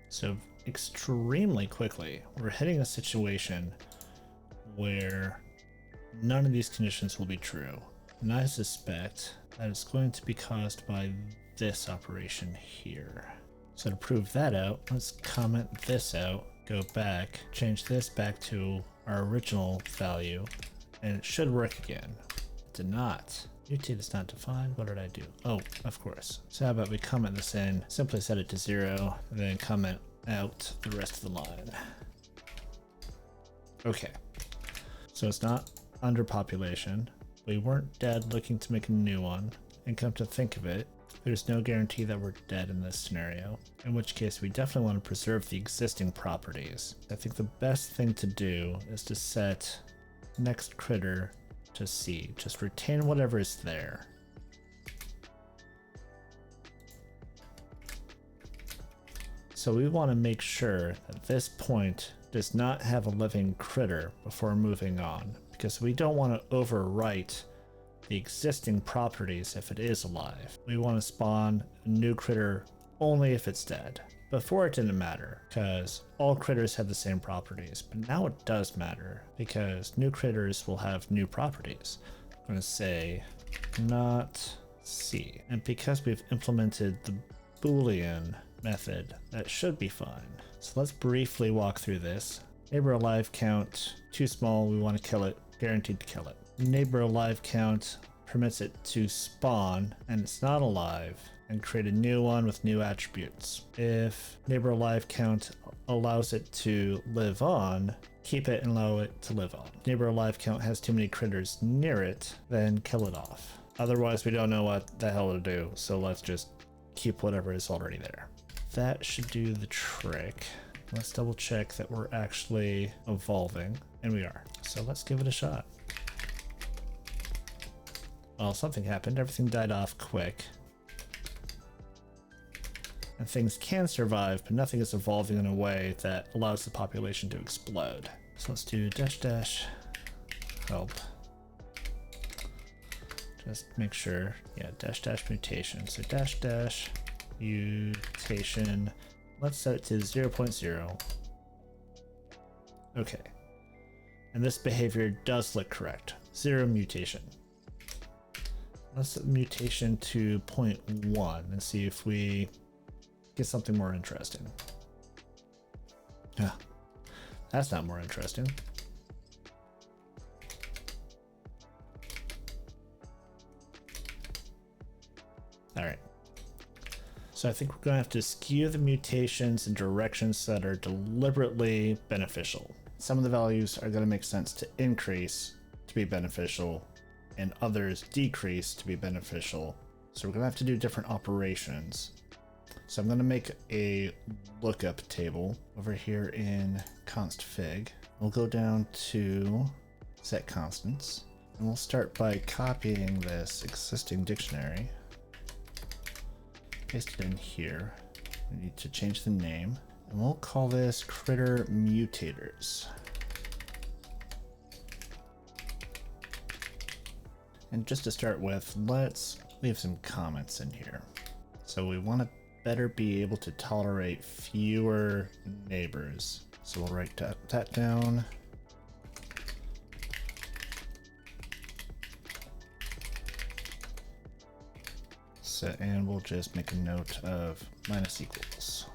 So extremely quickly, we're hitting a situation where none of these conditions will be true. And I suspect that it's going to be caused by this operation here. So to prove that out, let's comment this out, go back, change this back to our original value, and it should work again. It did not. Mutate is not defined. What did I do? Oh, of course. So how about we comment this in, simply set it to 0, and then comment out the rest of the line. Okay. So it's not underpopulation. We weren't dead looking to make a new one. and come to think of it, there's no guarantee that we're dead in this scenario, in which case we definitely want to preserve the existing properties. I think the best thing to do is to set next critter to C. Just retain whatever is there. So we want to make sure that this point does not have a living critter before moving on, because we don't want to overwrite the existing properties if it is alive. We want to spawn a new critter only if it's dead. Before it didn't matter because all critters had the same properties, but now it does matter because new critters will have new properties. I'm going to say not C. And because we've implemented the Boolean method, that should be fine. So let's briefly walk through this. Neighbor alive count, too small, we want to kill it, guaranteed to kill it. Neighbor alive count permits it to spawn and it's not alive and create a new one with new attributes. If neighbor alive count allows it to live on, keep it and allow it to live on. Neighbor alive count has too many critters near it, then kill it off. Otherwise we don't know what the hell to do, so let's just keep whatever is already there. That should do the trick. Let's double check that we're actually evolving, and we are. So let's give it a shot. Well, something happened. Everything died off quick. And things can survive, but nothing is evolving in a way that allows the population to explode. So let's do dash help. Just make sure. Yeah, dash mutation. So dash mutation. Let's set it to 0.0. Okay. And this behavior does look correct. 0 mutation. Let's set mutation to 0.1 and see if we get something more interesting. Yeah, that's not more interesting. All right. So I think we're going to have to skew the mutations in directions that are deliberately beneficial. Some of the values are going to make sense to increase to be beneficial, and others decrease to be beneficial. So we're going to have to do different operations. So I'm going to make a lookup table over here in const fig. We'll go down to set constants, and we'll start by copying this existing dictionary. Paste it in here. We need to change the name, and we'll call this critter mutators. And just to start with, let's leave some comments in here. So we want to better be able to tolerate fewer neighbors. So we'll write that down. So, and we'll just make a note of minus equals.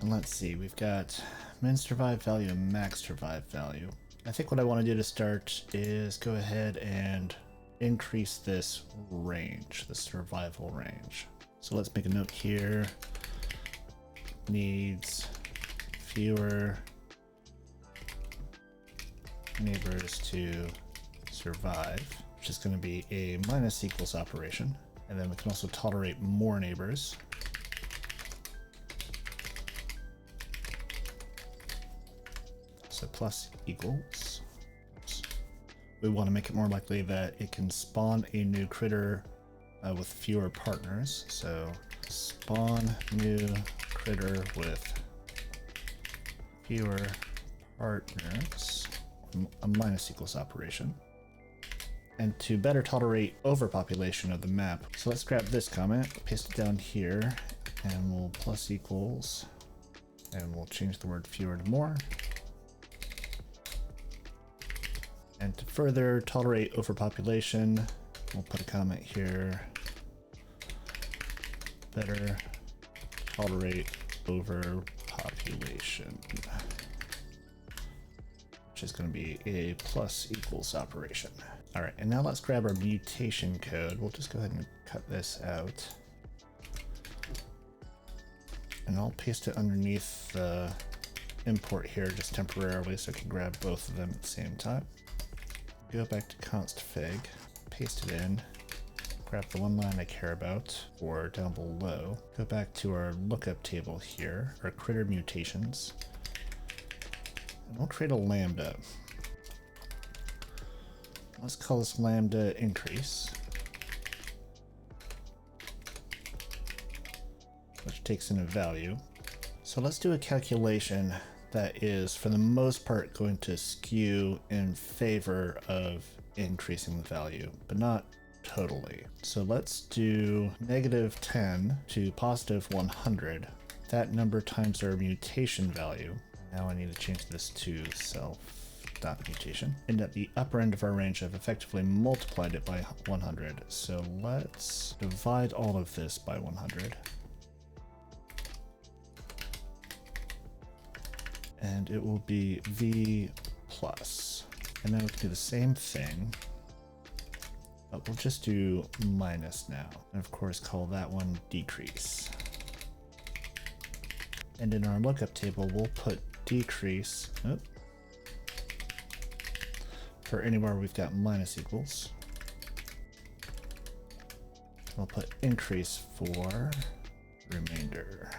And let's see, we've got min survive value and max survive value. I think what I want to do to start is go ahead and increase this range, the survival range. So let's make a note here. Needs fewer neighbors to survive, which is going to be a minus equals operation. And then we can also tolerate more neighbors. So plus equals. Oops. We want to make it more likely that it can spawn a new critter with fewer partners. So spawn new critter with fewer partners, a minus equals operation. And to better tolerate overpopulation of the map, so let's grab this comment, paste it down here, and we'll plus equals, and we'll change the word fewer to more. And to further tolerate overpopulation, we'll put a comment here. Better tolerate overpopulation, which is going to be a plus equals operation. All right, and now let's grab our mutation code. We'll just go ahead and cut this out. And I'll paste it underneath the import here just temporarily so I can grab both of them at the same time. Go back to const fig, paste it in, Grab the one line I care about, or down below. Go back to our lookup table here, our critter mutations. And we'll create a lambda. Let's call this lambda increase, which takes in a value. So let's do a calculation that is, for the most part, going to skew in favor of increasing the value, but not totally. So let's do -10 to +100. That number times our mutation value. Now I need to change this to self.mutation. And at the upper end of our range, I've effectively multiplied it by 100. So let's divide all of this by 100. And it will be V plus. And then we can do the same thing, but we'll just do minus now. And of course, call that one decrease. And in our lookup table, we'll put decrease for anywhere we've got minus equals. We'll put increase for remainder.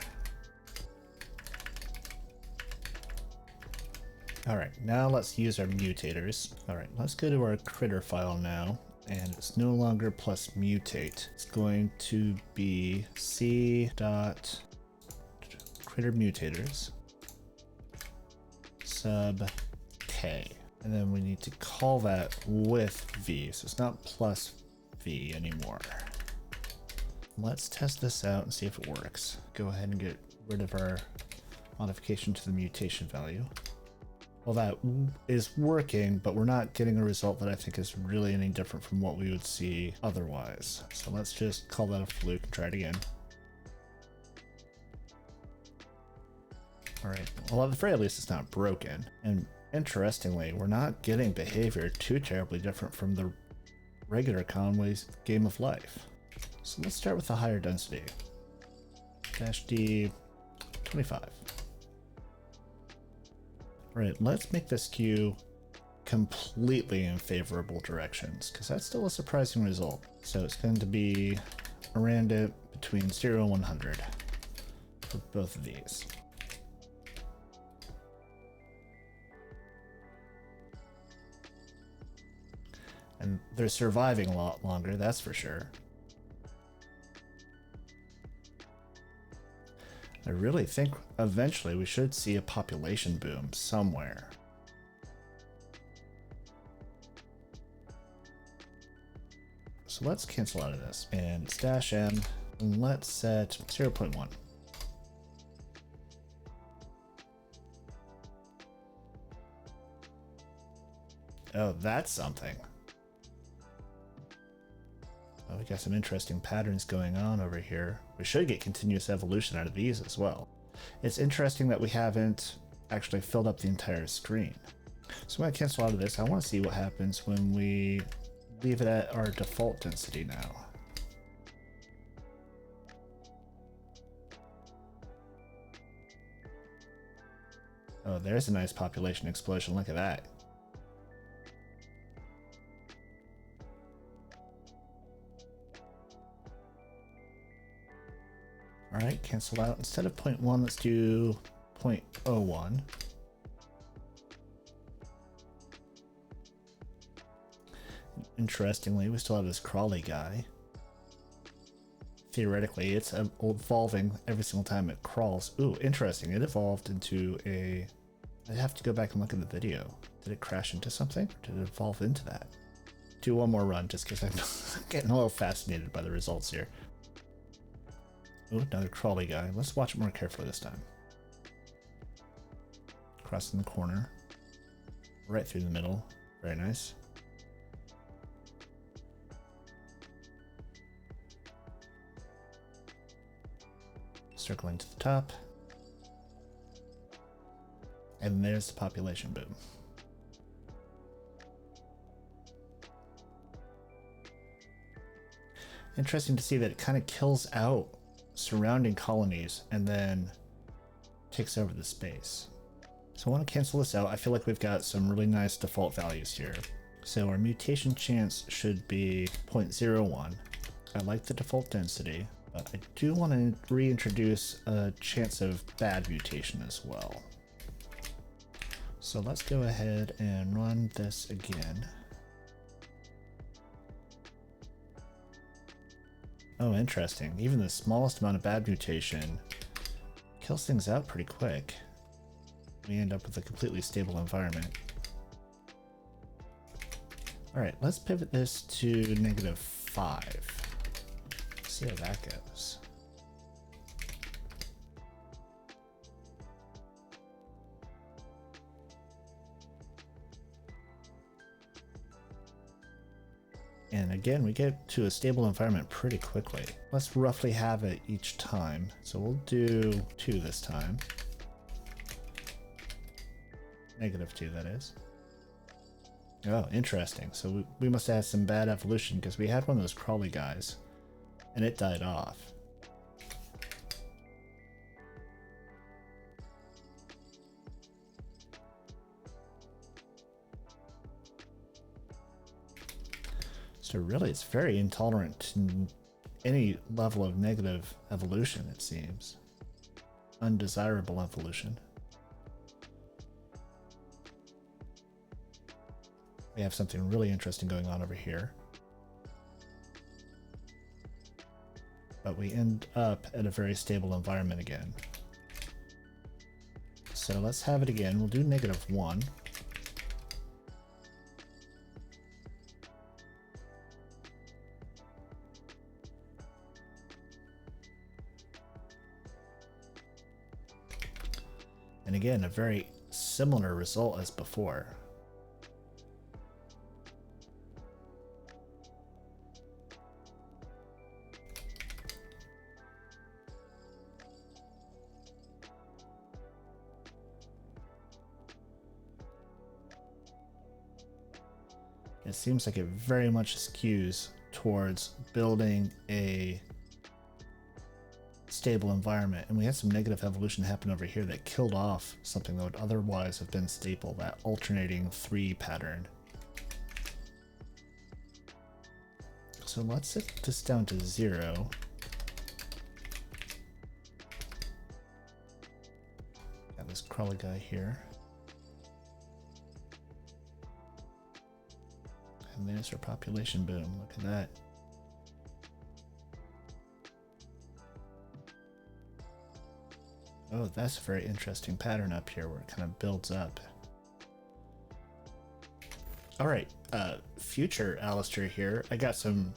All right, now let's use our mutators. All right, let's go to our critter file now, and it's no longer plus mutate. It's going to be c.critter mutators sub k. And then we need to call that with v, so it's not plus v anymore. Let's test this out and see if it works. Go ahead and get rid of our modification to the mutation value. Well, that is working, but we're not getting a result that I think is really any different from what we would see otherwise. So let's just call that a fluke and try it again. All right, well, at the very least, it's not broken. And interestingly, we're not getting behavior too terribly different from the regular Conway's game of life. So let's start with a higher density. -D 25. Right, let's make this skew completely in favorable directions, because that's still a surprising result. So it's going to be around it between 0 and 100 for both of these. And they're surviving a lot longer, that's for sure. I really think eventually we should see a population boom somewhere. So let's cancel out of this and stash m, and let's set 0.1. Oh, that's something. Oh, we got some interesting patterns going on over here. We should get continuous evolution out of these as well. It's interesting that we haven't actually filled up the entire screen. So I'm going to cancel out of this. I want to see what happens when we leave it at our default density now. Oh, there's a nice population explosion. Look at that. All right, cancel out. Instead of 0.1, let's do 0.01. Interestingly, we still have this crawly guy. Theoretically, it's evolving every single time it crawls. Ooh, interesting. It evolved into a... I'd have to go back and look at the video. Did it crash into something? Or did it evolve into that? Do one more run, just because I'm getting a little fascinated by the results here. Oh, another crawly guy. Let's watch it more carefully this time. Crossing the corner. Right through the middle. Very nice. Circling to the top. And there's the population boom. Interesting to see that it kind of kills out surrounding colonies and then takes over the space. So I want to cancel this out. I feel like we've got some really nice default values here. So our mutation chance should be 0.01. I like the default density, but I do want to reintroduce a chance of bad mutation as well. So let's go ahead and run this again. Oh, interesting. Even the smallest amount of bad mutation kills things out pretty quick. We end up with a completely stable environment. Alright, let's pivot this to -5. See how that goes. And again, we get to a stable environment pretty quickly. Let's roughly have it each time. So we'll do 2 this time. -2, that is. Oh, interesting. So we must have had some bad evolution because we had one of those crawly guys and it died off. So really, it's very intolerant to any level of negative evolution, it seems. Undesirable evolution. We have something really interesting going on over here. But we end up at a very stable environment again. So let's have it again. We'll do -1. And again, a very similar result as before. It seems like it very much skews towards building a stable environment, and we had some negative evolution happen over here that killed off something that would otherwise have been stable, that alternating 3 pattern. So let's set this down to 0. Got this crawly guy here. And there's our population boom. Look at that. Oh, that's a very interesting pattern up here where it kind of builds up. All right, future Alistair here. I got some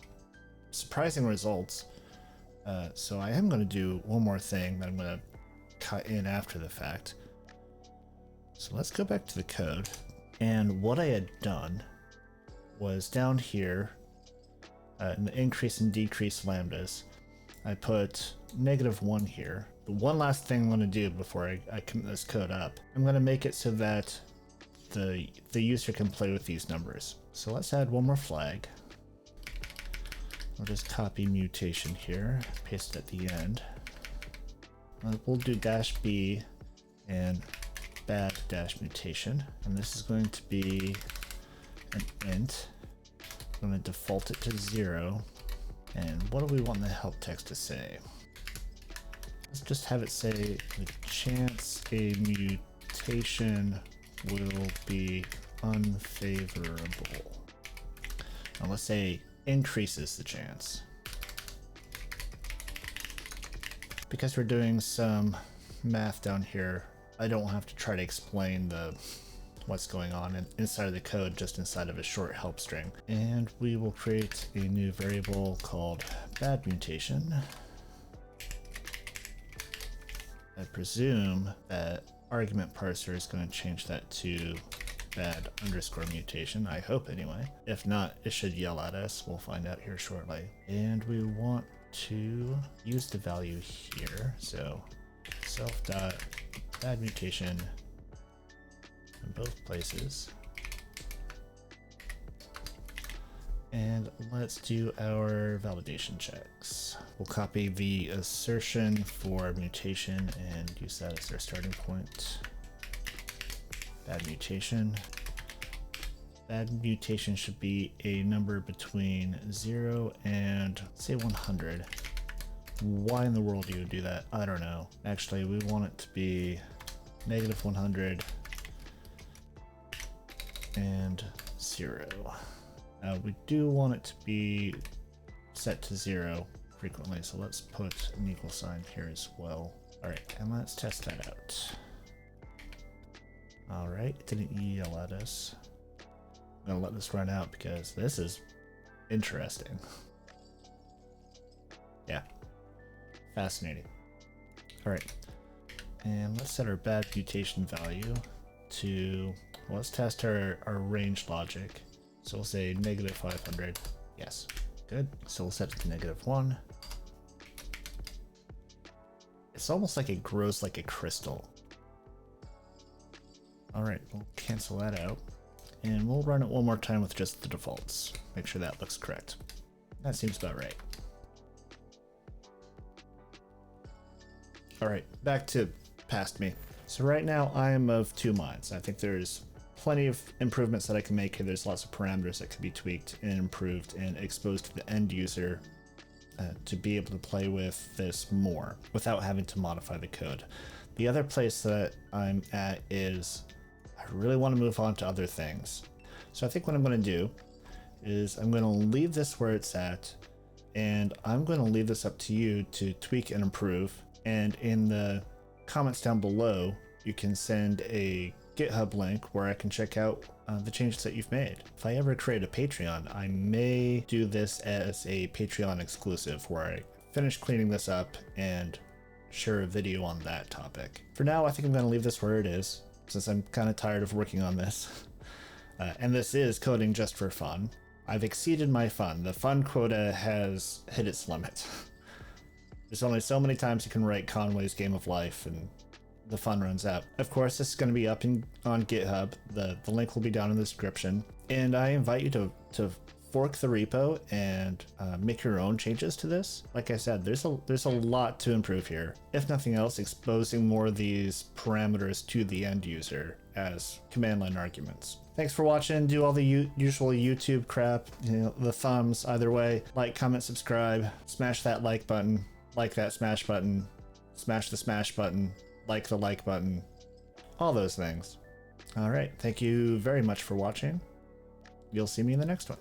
surprising results. So I am going to do one more thing that I'm going to cut in after the fact. So let's go back to the code. And what I had done was down here, in the increase and decrease lambdas, I put -1 here. The one last thing I'm going to do before I commit this code up, I'm going to make it so that the user can play with these numbers. So let's add one more flag. I'll just copy mutation here, paste it at the end. We'll do -b and bad -mutation, and this is going to be an int. I'm going to default it to 0. And what do we want the help text to say? Let's just have it say the chance a mutation will be unfavorable. Now let's say increases the chance. Because we're doing some math down here, I don't have to try to explain what's going on inside of the code, just inside of a short help string. And we will create a new variable called bad mutation. I presume that argument parser is going to change that to bad_mutation. I hope anyway. If not, it should yell at us. We'll find out here shortly. And we want to use the value here. So self.badMutation in both places. And let's do our validation checks. We'll copy the assertion for mutation and use that as our starting point. Bad mutation. Bad mutation should be a number between 0 and, say, 100. Why in the world do you do that? I don't know. Actually, we want it to be negative 100 and 0. We do want it to be set to 0 frequently, so let's put an equal sign here as well. Alright, and let's test that out. Alright, it didn't yell at us. I'm gonna let this run out because this is interesting. Yeah, fascinating. Alright, and let's set our bad mutation value to, well, let's test our range logic. So we'll say negative 500. Yes, good. So we'll set it to negative 1. It's almost like it grows like a crystal. Alright, we'll cancel that out. And we'll run it one more time with just the defaults. Make sure that looks correct. That seems about right. Alright, back to past me. So right now I am of two minds. I think there's plenty of improvements that I can make here. There's lots of parameters that can be tweaked and improved and exposed to the end user to be able to play with this more without having to modify the code. The other place that I'm at is I really want to move on to other things. So I think what I'm going to do is I'm going to leave this where it's at, and I'm going to leave this up to you to tweak and improve. And in the comments down below, you can send a GitHub link where I can check out the changes that you've made. If I ever create a Patreon, I may do this as a Patreon exclusive where I finish cleaning this up and share a video on that topic. For now, I think I'm going to leave this where it is, since I'm kind of tired of working on this. And this is coding just for fun. I've exceeded my fun. The fun quota has hit its limit. There's only so many times you can write Conway's Game of Life and the fun runs out. Of course, this is going to be up on GitHub. The link will be down in the description. And I invite you to fork the repo and make your own changes to this. Like I said, there's a lot to improve here. If nothing else, exposing more of these parameters to the end user as command line arguments. Thanks for watching. Do all the usual YouTube crap, the thumbs, either way. Like, comment, subscribe, smash that like button, like that smash button, smash the smash button, like the like button, all those things. All right, thank you very much for watching. You'll see me in the next one.